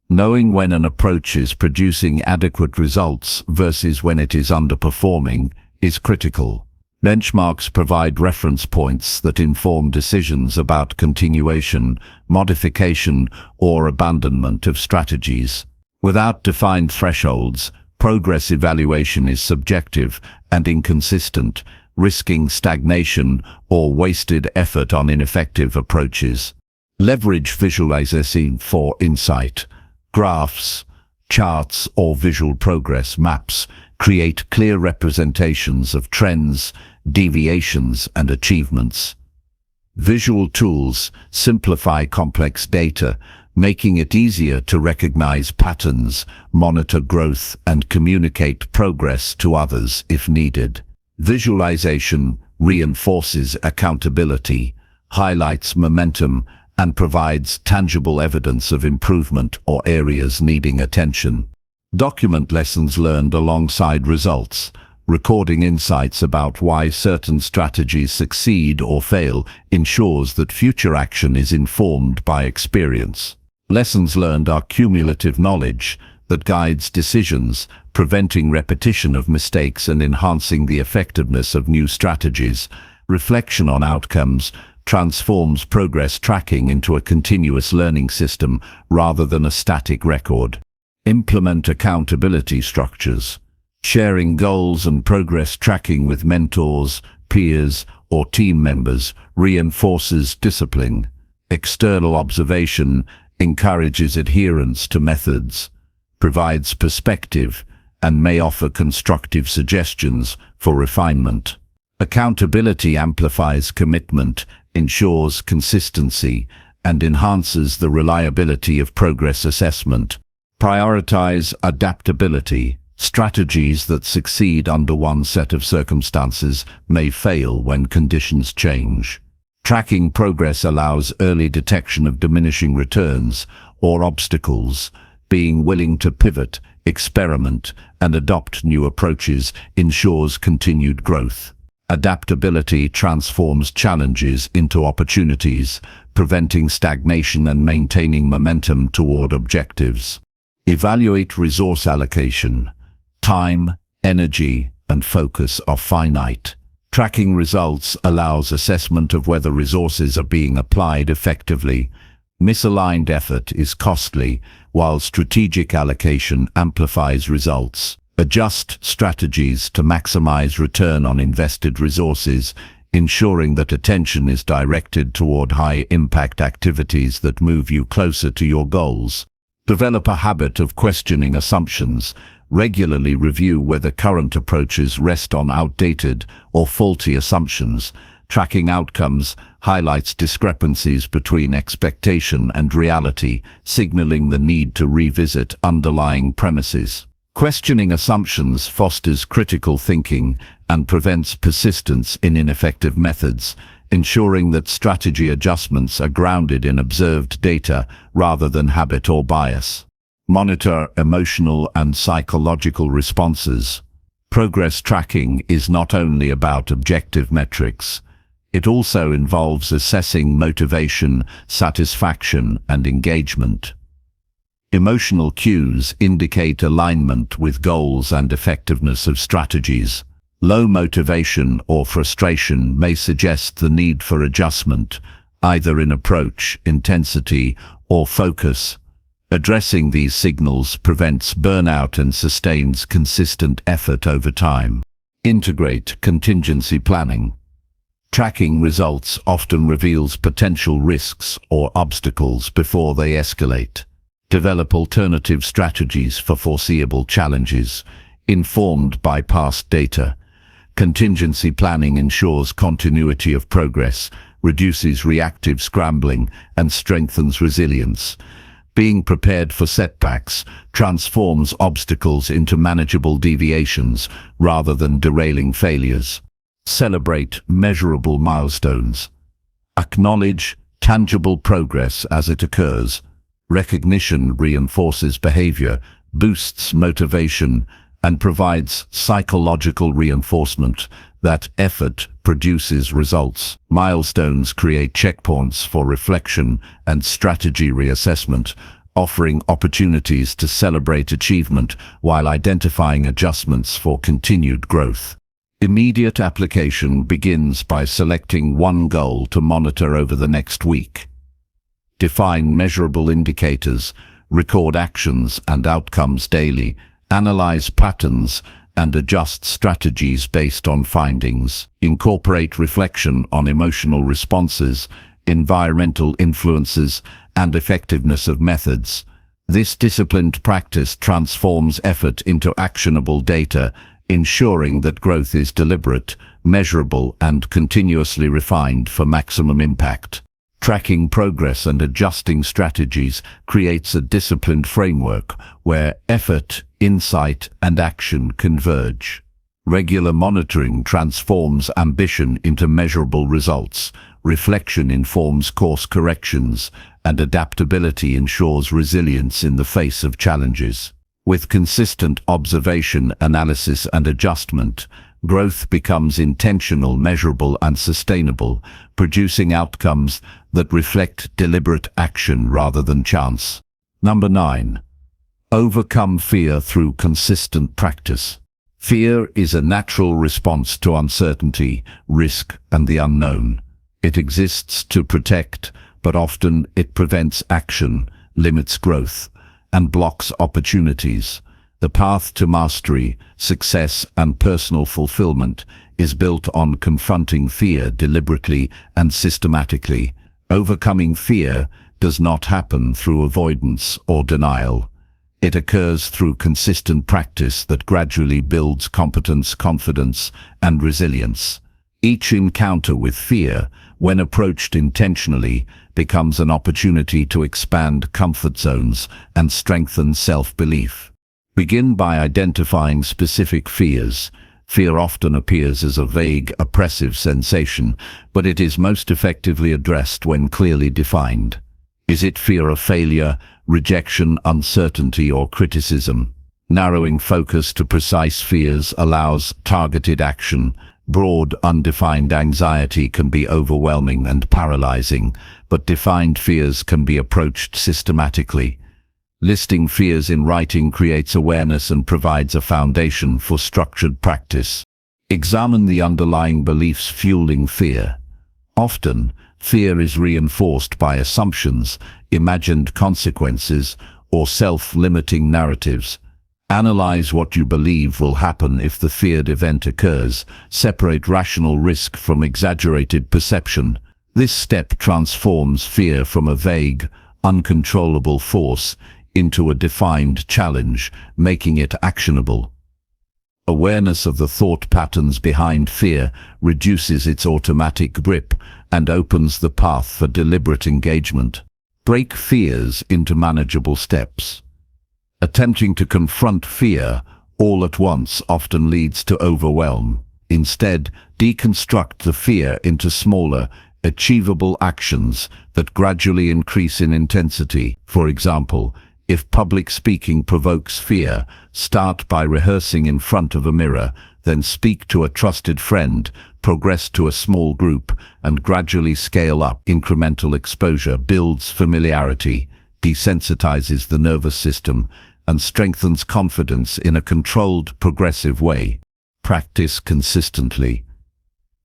Knowing when an approach is producing adequate results versus when it is underperforming is critical. Benchmarks provide reference points that inform decisions about continuation, modification, or abandonment of strategies. Without defined thresholds, progress evaluation is subjective and inconsistent, risking stagnation or wasted effort on ineffective approaches. Leverage visualization for insight. Graphs, charts, or visual progress maps create clear representations of trends, deviations, and achievements. Visual tools simplify complex data, making it easier to recognize patterns, monitor growth, and communicate progress to others if needed. Visualization reinforces accountability, highlights momentum, and provides tangible evidence of improvement or areas needing attention. Document lessons learned alongside results. Recording insights about why certain strategies succeed or fail ensures that future action is informed by experience. Lessons learned are cumulative knowledge that guides decisions, preventing repetition of mistakes and enhancing the effectiveness of new strategies. Reflection on outcomes transforms progress tracking into a continuous learning system rather than a static record. Implement accountability structures. Sharing goals and progress tracking with mentors, peers, or team members reinforces discipline. External observation encourages adherence to methods, provides perspective, and may offer constructive suggestions for refinement. Accountability amplifies commitment, ensures consistency, and enhances the reliability of progress assessment. Prioritize adaptability. Strategies that succeed under one set of circumstances may fail when conditions change. Tracking progress allows early detection of diminishing returns or obstacles. Being willing to pivot, experiment, and adopt new approaches ensures continued growth. Adaptability transforms challenges into opportunities, preventing stagnation and maintaining momentum toward objectives. Evaluate resource allocation. Time, energy, and focus are finite. Tracking results allows assessment of whether resources are being applied effectively. Misaligned effort is costly, while strategic allocation amplifies results. Adjust strategies to maximize return on invested resources, ensuring that attention is directed toward high-impact activities that move you closer to your goals. Develop a habit of questioning assumptions. Regularly review whether current approaches rest on outdated or faulty assumptions. Tracking outcomes highlights discrepancies between expectation and reality, signaling the need to revisit underlying premises. Questioning assumptions fosters critical thinking and prevents persistence in ineffective methods, ensuring that strategy adjustments are grounded in observed data rather than habit or bias. Monitor emotional and psychological responses. Progress tracking is not only about objective metrics. It also involves assessing motivation, satisfaction, and engagement. Emotional cues indicate alignment with goals and effectiveness of strategies. Low motivation or frustration may suggest the need for adjustment, either in approach, intensity, or focus. Addressing these signals prevents burnout and sustains consistent effort over time. Integrate contingency planning. Tracking results often reveals potential risks or obstacles before they escalate. Develop alternative strategies for foreseeable challenges, informed by past data. Contingency planning ensures continuity of progress, reduces reactive scrambling, and strengthens resilience. Being prepared for setbacks transforms obstacles into manageable deviations rather than derailing failures. Celebrate measurable milestones. Acknowledge tangible progress as it occurs. Recognition reinforces behavior, boosts motivation, and provides psychological reinforcement that effort produces results. Milestones create checkpoints for reflection and strategy reassessment, offering opportunities to celebrate achievement while identifying adjustments for continued growth. Immediate application begins by selecting one goal to monitor over the next week. Define measurable indicators, record actions and outcomes daily, analyze patterns, and adjust strategies based on findings. Incorporate reflection on emotional responses, environmental influences, and effectiveness of methods. This disciplined practice transforms effort into actionable data, ensuring that growth is deliberate, measurable, and continuously refined for maximum impact. Tracking progress and adjusting strategies creates a disciplined framework where effort, insight, and action converge. Regular monitoring transforms ambition into measurable results, reflection informs course corrections, and adaptability ensures resilience in the face of challenges. With consistent observation, analysis, and adjustment, growth becomes intentional, measurable, and sustainable, producing outcomes that reflect deliberate action rather than chance. Number 9. Overcome fear through consistent practice. Fear is a natural response to uncertainty, risk, and the unknown. It exists to protect, but often it prevents action, limits growth, and blocks opportunities. The path to mastery, success, and personal fulfillment is built on confronting fear deliberately and systematically. Overcoming fear does not happen through avoidance or denial. It occurs through consistent practice that gradually builds competence, confidence, and resilience. Each encounter with fear, when approached intentionally, becomes an opportunity to expand comfort zones and strengthen self-belief. Begin by identifying specific fears. Fear often appears as a vague, oppressive sensation, but it is most effectively addressed when clearly defined. Is it fear of failure, rejection, uncertainty, or criticism? Narrowing focus to precise fears allows targeted action. Broad, undefined anxiety can be overwhelming and paralyzing, but defined fears can be approached systematically. Listing fears in writing creates awareness and provides a foundation for structured practice. Examine the underlying beliefs fueling fear. Often, fear is reinforced by assumptions, imagined consequences, or self-limiting narratives. Analyze what you believe will happen if the feared event occurs. Separate rational risk from exaggerated perception. This step transforms fear from a vague, uncontrollable force into a defined challenge, making it actionable. Awareness of the thought patterns behind fear reduces its automatic grip and opens the path for deliberate engagement. Break fears into manageable steps. Attempting to confront fear all at once often leads to overwhelm. Instead, deconstruct the fear into smaller, achievable actions that gradually increase in intensity. For example, if public speaking provokes fear, start by rehearsing in front of a mirror, then speak to a trusted friend, progress to a small group, and gradually scale up. Incremental exposure builds familiarity, desensitizes the nervous system, and strengthens confidence in a controlled, progressive way. Practice consistently.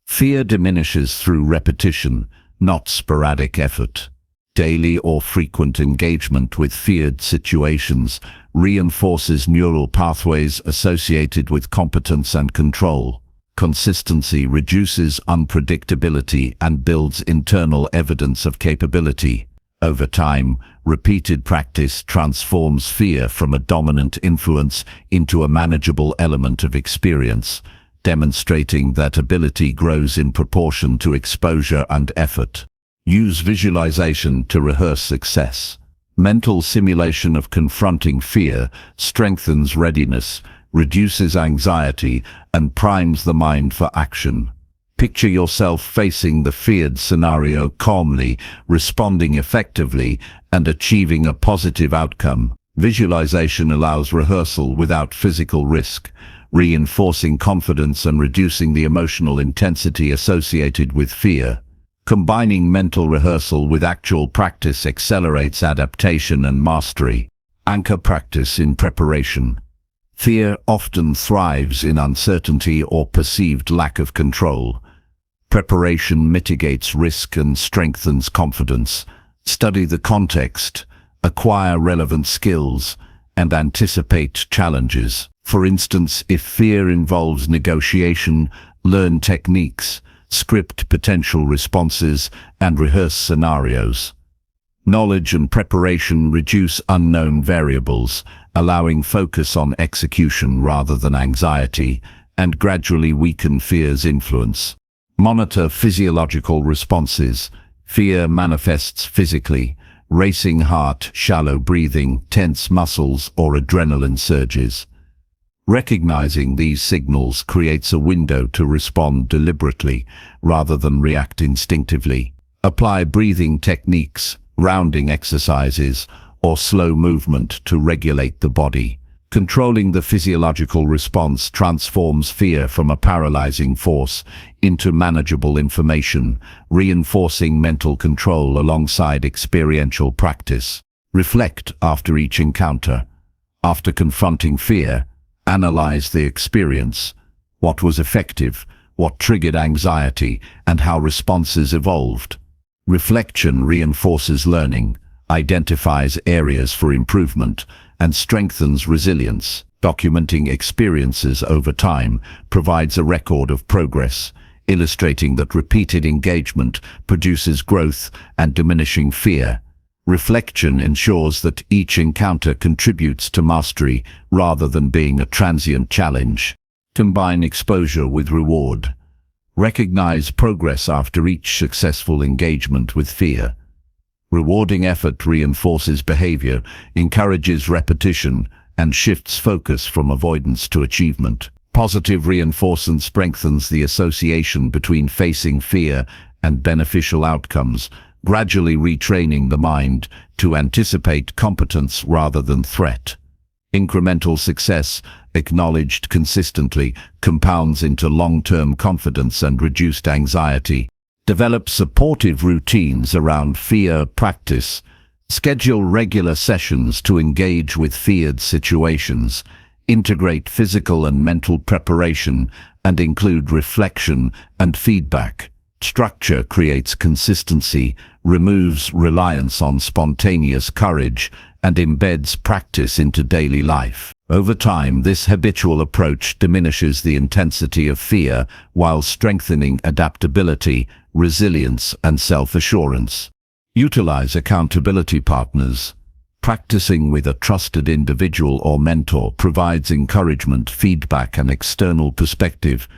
Fear diminishes through repetition, not sporadic effort. Daily or frequent engagement with feared situations reinforces neural pathways associated with competence and control. Consistency reduces unpredictability and builds internal evidence of capability. Over time, repeated practice transforms fear from a dominant influence into a manageable element of experience, demonstrating that ability grows in proportion to exposure and effort. Use visualization to rehearse success. Mental simulation of confronting fear strengthens readiness, reduces anxiety, and primes the mind for action. Picture yourself facing the feared scenario calmly, responding effectively, and achieving a positive outcome. Visualization allows rehearsal without physical risk, reinforcing confidence and reducing the emotional intensity associated with fear. Combining mental rehearsal with actual practice accelerates adaptation and mastery. Anchor practice in preparation. Fear often thrives in uncertainty or perceived lack of control. Preparation mitigates risk and strengthens confidence. Study the context, acquire relevant skills, and anticipate challenges. For instance, if fear involves negotiation, learn techniques, script potential responses, and rehearse scenarios. Knowledge and preparation reduce unknown variables, allowing focus on execution rather than anxiety, and gradually weaken fear's influence. Monitor physiological responses. Fear manifests physically: racing heart, shallow breathing, tense muscles, or adrenaline surges. Recognizing these signals creates a window to respond deliberately rather than react instinctively. Apply breathing techniques, rounding exercises, or slow movement to regulate the body. Controlling the physiological response transforms fear from a paralyzing force into manageable information, reinforcing mental control alongside experiential practice. Reflect after each encounter. After confronting fear, analyze the experience. What was effective, what triggered anxiety, and how responses evolved. Reflection reinforces learning, identifies areas for improvement, and strengthens resilience. Documenting experiences over time provides a record of progress, illustrating that repeated engagement produces growth and diminishing fear. Reflection ensures that each encounter contributes to mastery rather than being a transient challenge. Combine exposure with reward. Recognize progress after each successful engagement with fear. Rewarding effort reinforces behavior, encourages repetition, and shifts focus from avoidance to achievement. Positive reinforcement strengthens the association between facing fear and beneficial outcomes, gradually retraining the mind to anticipate competence rather than threat. Incremental success, acknowledged consistently, compounds into long-term confidence and reduced anxiety. Develop supportive routines around fear practice. Schedule regular sessions to engage with feared situations. Integrate physical and mental preparation and include reflection and feedback. Structure creates consistency, removes reliance on spontaneous courage, and embeds practice into daily life. Over time, this habitual approach diminishes the intensity of fear while strengthening adaptability, resilience, and self-assurance. Utilize accountability partners. Practicing with a trusted individual or mentor provides encouragement, feedback, and external perspective.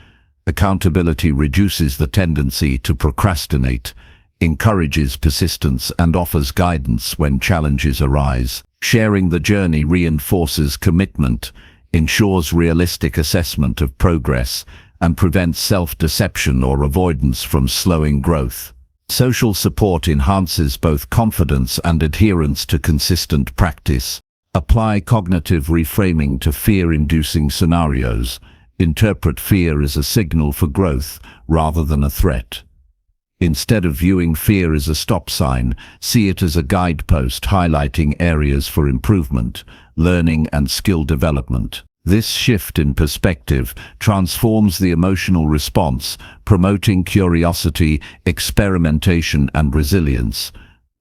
Accountability reduces the tendency to procrastinate, encourages persistence, and offers guidance when challenges arise. Sharing the journey reinforces commitment, ensures realistic assessment of progress, and prevents self-deception or avoidance from slowing growth. Social support enhances both confidence and adherence to consistent practice. Apply cognitive reframing to fear-inducing scenarios. Interpret fear as a signal for growth rather than a threat. Instead of viewing fear as a stop sign, see it as a guidepost highlighting areas for improvement, learning, and skill development. This shift in perspective transforms the emotional response, promoting curiosity, experimentation, and resilience.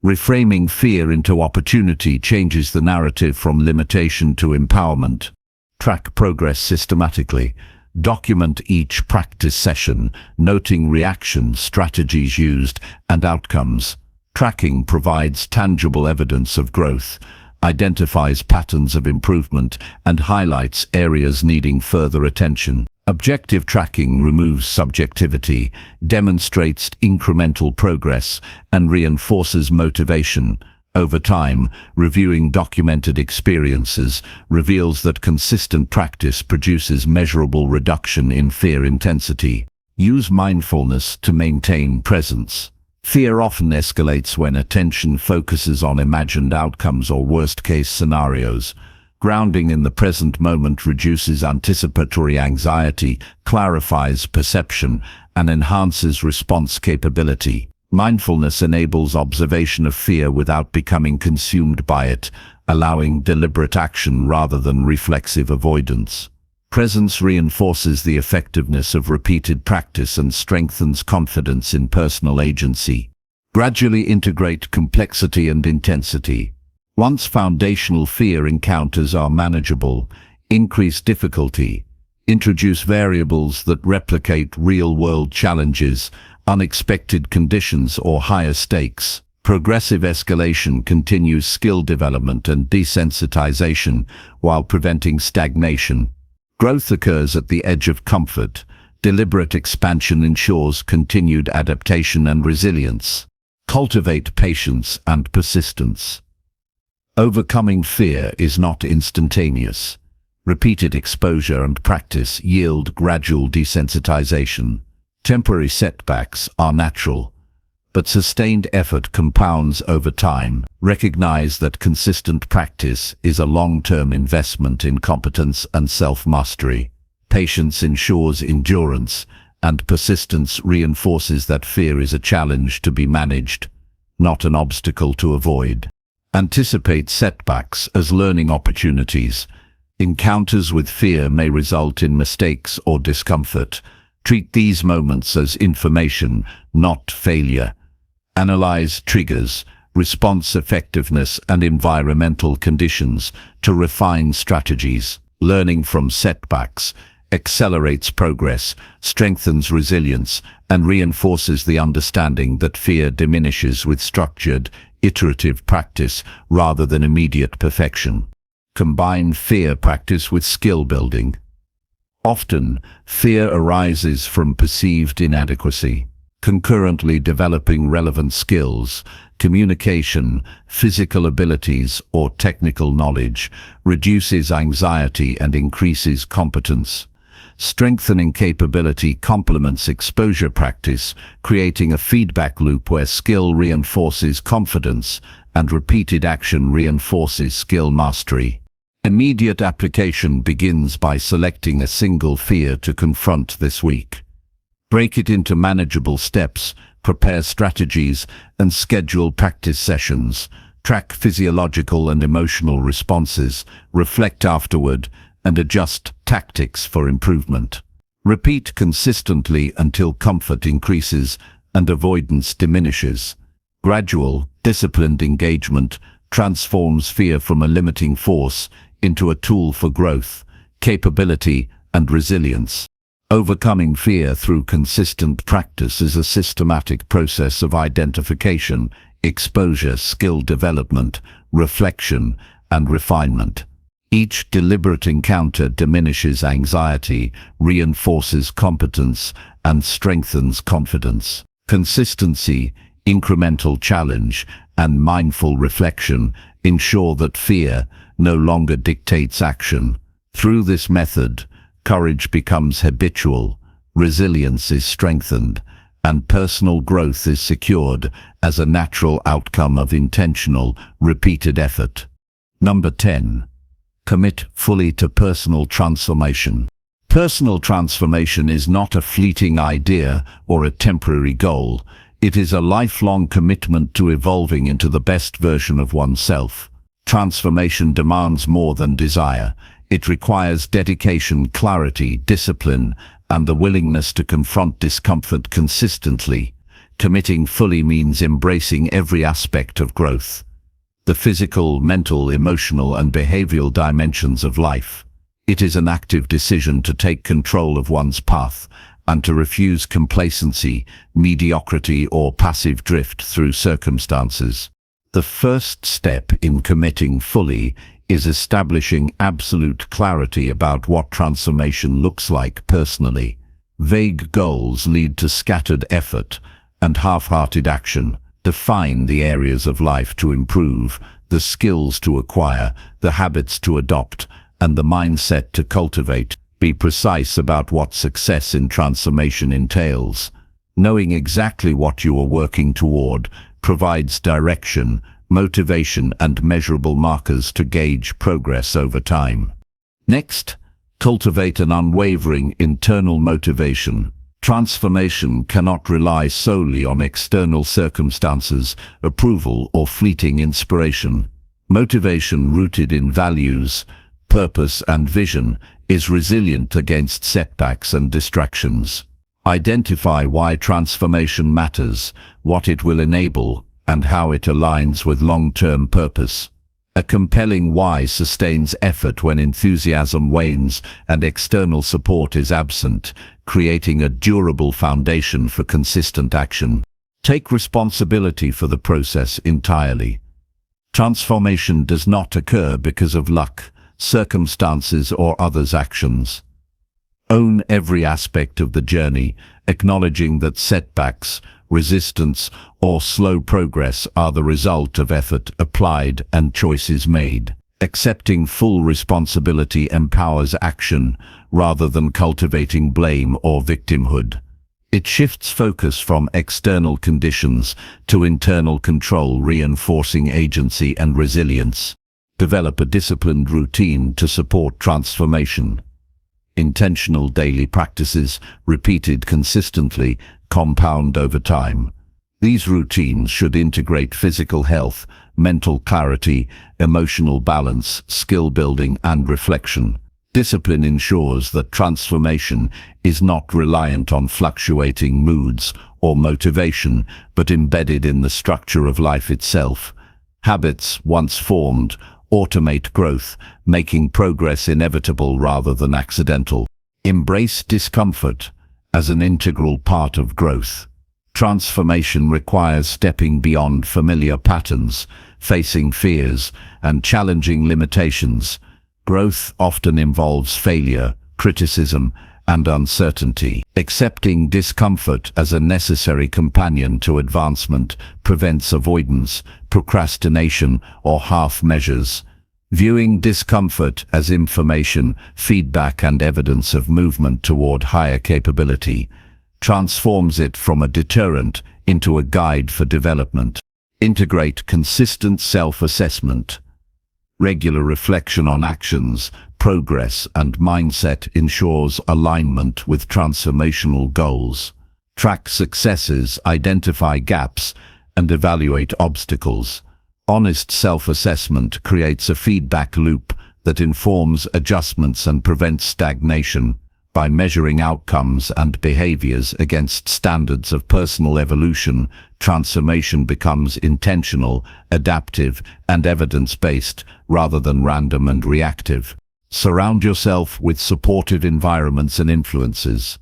Reframing fear into opportunity changes the narrative from limitation to empowerment. Track progress systematically. Document each practice session, noting reactions, strategies used, and outcomes. Tracking provides tangible evidence of growth, identifies patterns of improvement, and highlights areas needing further attention. Objective tracking removes subjectivity, demonstrates incremental progress, and reinforces motivation. Over time, reviewing documented experiences reveals that consistent practice produces measurable reduction in fear intensity. Use mindfulness to maintain presence. Fear often escalates when attention focuses on imagined outcomes or worst-case scenarios. Grounding in the present moment reduces anticipatory anxiety, clarifies perception, and enhances response capability. Mindfulness enables observation of fear without becoming consumed by it, allowing deliberate action rather than reflexive avoidance. Presence reinforces the effectiveness of repeated practice and strengthens confidence in personal agency. Gradually integrate complexity and intensity. Once foundational fear encounters are manageable, increase difficulty. Introduce variables that replicate real-world challenges, unexpected conditions, or higher stakes. Progressive escalation continues skill development and desensitization while preventing stagnation. Growth occurs at the edge of comfort. Deliberate expansion ensures continued adaptation and resilience. Cultivate patience and persistence. Overcoming fear is not instantaneous. Repeated exposure and practice yield gradual desensitization. Temporary setbacks are natural, but sustained effort compounds over time. Recognize that consistent practice is a long-term investment in competence and self-mastery. Patience ensures endurance, and persistence reinforces that fear is a challenge to be managed, not an obstacle to avoid. Anticipate setbacks as learning opportunities. Encounters with fear may result in mistakes or discomfort. Treat these moments as information, not failure. Analyze triggers, response effectiveness, and environmental conditions to refine strategies. Learning from setbacks accelerates progress, strengthens resilience, and reinforces the understanding that fear diminishes with structured, iterative practice rather than immediate perfection. Combine fear practice with skill building. Often, fear arises from perceived inadequacy. Concurrently developing relevant skills, communication, physical abilities, or technical knowledge reduces anxiety and increases competence. Strengthening capability complements exposure practice, creating a feedback loop where skill reinforces confidence and repeated action reinforces skill mastery. Immediate application begins by selecting a single fear to confront this week. Break it into manageable steps, prepare strategies, and schedule practice sessions. Track physiological and emotional responses, reflect afterward, and adjust tactics for improvement. Repeat consistently until comfort increases and avoidance diminishes. Gradual, disciplined engagement transforms fear from a limiting force into a tool for growth, capability, and resilience. Overcoming fear through consistent practice is a systematic process of identification, exposure, skill development, reflection, and refinement. Each deliberate encounter diminishes anxiety, reinforces competence, and strengthens confidence. Consistency, incremental challenge, and mindful reflection ensure that fear no longer dictates action. Through this method, courage becomes habitual, resilience is strengthened, and personal growth is secured as a natural outcome of intentional, repeated effort. Number 10. Commit fully to personal transformation. Personal transformation is not a fleeting idea or a temporary goal. It is a lifelong commitment to evolving into the best version of oneself. Transformation demands more than desire. It requires dedication, clarity, discipline, and the willingness to confront discomfort consistently. Committing fully means embracing every aspect of growth. The physical, mental, emotional, and behavioral dimensions of life. It is an active decision to take control of one's path and to refuse complacency, mediocrity, or passive drift through circumstances. The first step in committing fully is establishing absolute clarity about what transformation looks like personally. Vague goals lead to scattered effort and half-hearted action. Define the areas of life to improve, the skills to acquire, the habits to adopt, and the mindset to cultivate. Be precise about what success in transformation entails. Knowing exactly what you are working toward provides direction, motivation, and measurable markers to gauge progress over time. Next, cultivate an unwavering internal motivation. Transformation cannot rely solely on external circumstances, approval, or fleeting inspiration. Motivation rooted in values, purpose, and vision is resilient against setbacks and distractions. Identify why transformation matters, what it will enable, and how it aligns with long-term purpose. A compelling why sustains effort when enthusiasm wanes and external support is absent, creating a durable foundation for consistent action. Take responsibility for the process entirely. Transformation does not occur because of luck, circumstances, or others' actions. Own every aspect of the journey, acknowledging that setbacks, resistance, or slow progress are the result of effort applied and choices made. Accepting full responsibility empowers action rather than cultivating blame or victimhood. It shifts focus from external conditions to internal control, reinforcing agency and resilience. Develop a disciplined routine to support transformation. Intentional daily practices, repeated consistently, compound over time. These routines should integrate physical health, mental clarity, emotional balance, skill building, and reflection. Discipline ensures that transformation is not reliant on fluctuating moods or motivation, but embedded in the structure of life itself. Habits, once formed, automate growth, making progress inevitable rather than accidental. Embrace discomfort as an integral part of growth. Transformation requires stepping beyond familiar patterns, facing fears, and challenging limitations. Growth often involves failure, criticism, and uncertainty. Accepting discomfort as a necessary companion to advancement prevents avoidance, procrastination, or half measures. Viewing discomfort as information, feedback, and evidence of movement toward higher capability transforms it from a deterrent into a guide for development. Integrate consistent self-assessment. Regular reflection on actions, progress, and mindset ensures alignment with transformational goals. Track successes, identify gaps, and evaluate obstacles. Honest self-assessment creates a feedback loop that informs adjustments and prevents stagnation. By measuring outcomes and behaviors against standards of personal evolution, transformation becomes intentional, adaptive, and evidence-based, rather than random and reactive. Surround yourself with supportive environments and influences.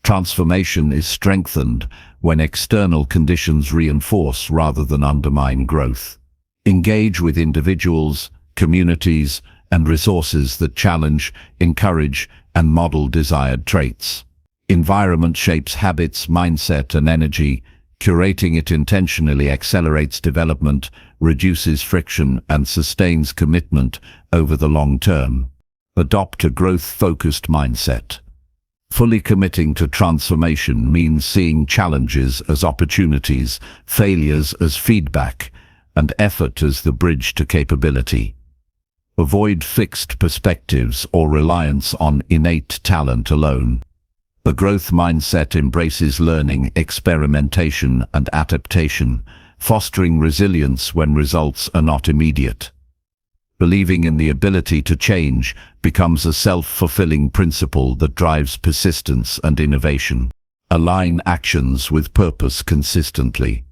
Transformation is strengthened when external conditions reinforce rather than undermine growth. Engage with individuals, communities, and resources that challenge, encourage, and model desired traits. Environment shapes habits, mindset, and energy. Curating it intentionally accelerates development, reduces friction, and sustains commitment over the long term. Adopt a growth-focused mindset. Fully committing to transformation means seeing challenges as opportunities, failures as feedback, and effort as the bridge to capability. Avoid fixed perspectives or reliance on innate talent alone. The growth mindset embraces learning, experimentation, and adaptation, fostering resilience when results are not immediate. Believing in the ability to change becomes a self-fulfilling principle that drives persistence and innovation. Align actions with purpose consistently.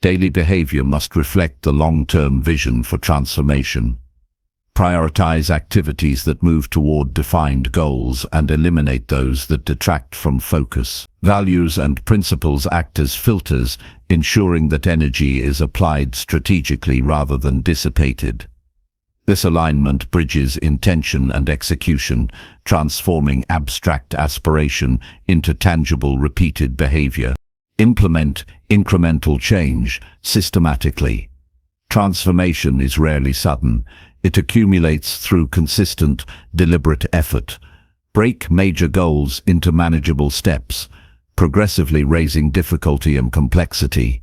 Daily behavior must reflect the long-term vision for transformation. Prioritize activities that move toward defined goals and eliminate those that detract from focus. Values and principles act as filters, ensuring that energy is applied strategically rather than dissipated. This alignment bridges intention and execution, transforming abstract aspiration into tangible repeated behavior. Implement incremental change systematically. Transformation is rarely sudden. It accumulates through consistent, deliberate effort. Break major goals into manageable steps, progressively raising difficulty and complexity.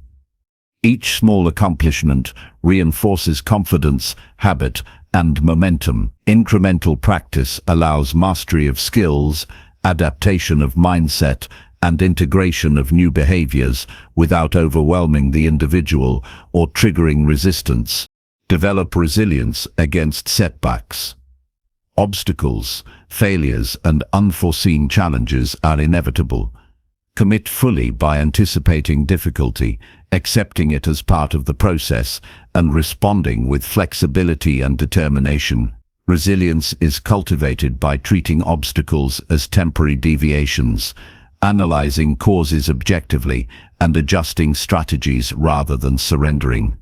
Each small accomplishment reinforces confidence, habit, and momentum. Incremental practice allows mastery of skills, adaptation of mindset, and integration of new behaviors without overwhelming the individual or triggering resistance. Develop resilience against setbacks. Obstacles, failures, and unforeseen challenges are inevitable. Commit fully by anticipating difficulty, accepting it as part of the process, and responding with flexibility and determination. Resilience is cultivated by treating obstacles as temporary deviations, analyzing causes objectively, and adjusting strategies rather than surrendering.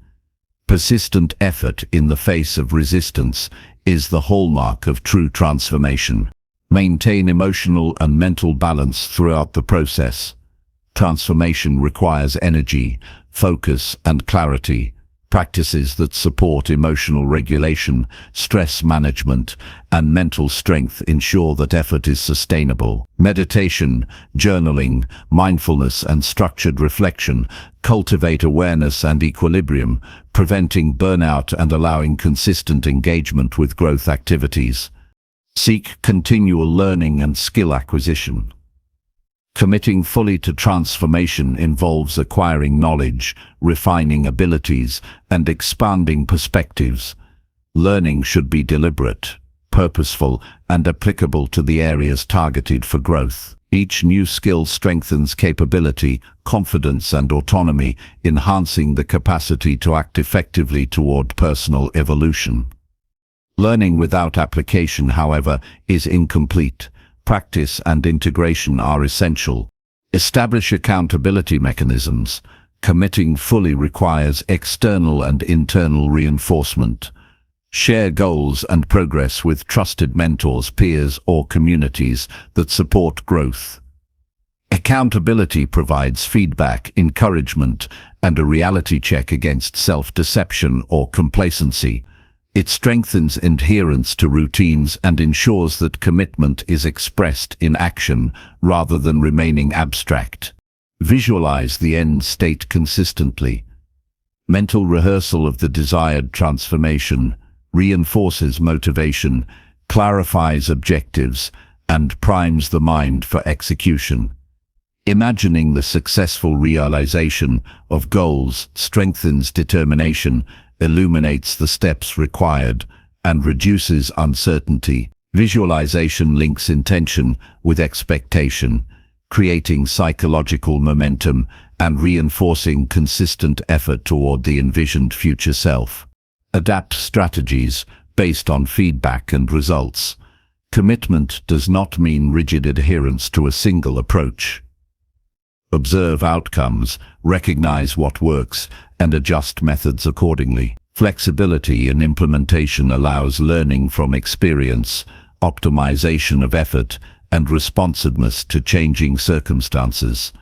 Persistent effort in the face of resistance is the hallmark of true transformation. Maintain emotional and mental balance throughout the process. Transformation requires energy, focus, and clarity. Practices that support emotional regulation, stress management, and mental strength ensure that effort is sustainable. Meditation, journaling, mindfulness, and structured reflection cultivate awareness and equilibrium, preventing burnout and allowing consistent engagement with growth activities. Seek continual learning and skill acquisition. Committing fully to transformation involves acquiring knowledge, refining abilities, and expanding perspectives. Learning should be deliberate, purposeful, and applicable to the areas targeted for growth. Each new skill strengthens capability, confidence, and autonomy, enhancing the capacity to act effectively toward personal evolution. Learning without application, however, is incomplete. Practice and integration are essential. Establish accountability mechanisms. Committing fully requires external and internal reinforcement. Share goals and progress with trusted mentors, peers, or communities that support growth. Accountability provides feedback, encouragement, and a reality check against self-deception or complacency. It strengthens adherence to routines and ensures that commitment is expressed in action rather than remaining abstract. Visualize the end state consistently. Mental rehearsal of the desired transformation reinforces motivation, clarifies objectives, and primes the mind for execution. Imagining the successful realization of goals strengthens determination, illuminates the steps required, and reduces uncertainty. Visualization links intention with expectation, creating psychological momentum and reinforcing consistent effort toward the envisioned future self. Adapt strategies based on feedback and results. Commitment does not mean rigid adherence to a single approach. Observe outcomes, recognize what works, and adjust methods accordingly. Flexibility in implementation allows learning from experience, optimization of effort, and responsiveness to changing circumstances.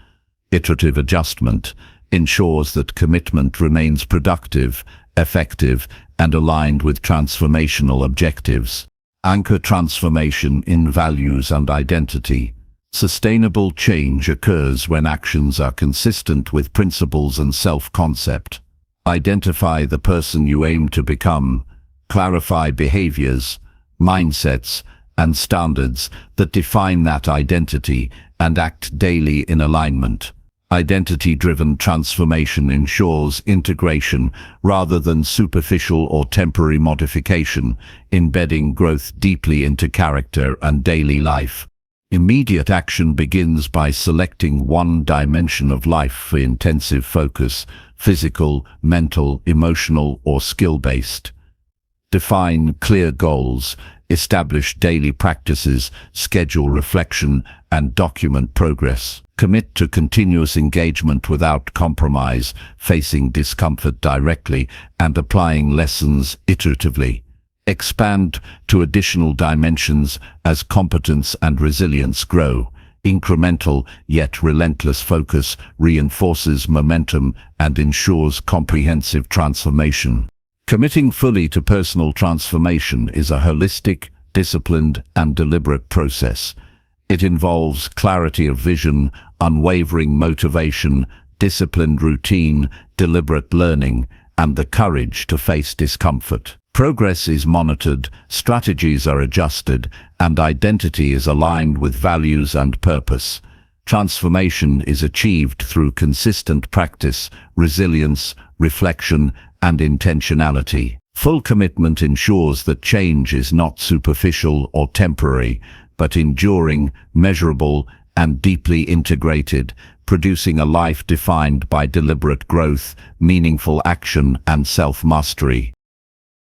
Iterative adjustment ensures that commitment remains productive, effective, and aligned with transformational objectives. Anchor transformation in values and identity. Sustainable change occurs when actions are consistent with principles and self-concept. Identify the person you aim to become. Clarify behaviors, mindsets, and standards that define that identity and act daily in alignment. Identity-driven transformation ensures integration rather than superficial or temporary modification, embedding growth deeply into character and daily life. Immediate action begins by selecting one dimension of life for intensive focus: physical, mental, emotional, or skill-based. Define clear goals, establish daily practices, schedule reflection, and document progress. Commit to continuous engagement without compromise, facing discomfort directly and applying lessons iteratively. Expand to additional dimensions as competence and resilience grow. Incremental yet relentless focus reinforces momentum and ensures comprehensive transformation. Committing fully to personal transformation is a holistic, disciplined, and deliberate process. It involves clarity of vision, unwavering motivation, disciplined routine, deliberate learning, and the courage to face discomfort. Progress is monitored, strategies are adjusted, and identity is aligned with values and purpose. Transformation is achieved through consistent practice, resilience, reflection, and intentionality. Full commitment ensures that change is not superficial or temporary, but enduring, measurable, and deeply integrated, producing a life defined by deliberate growth, meaningful action, and self-mastery.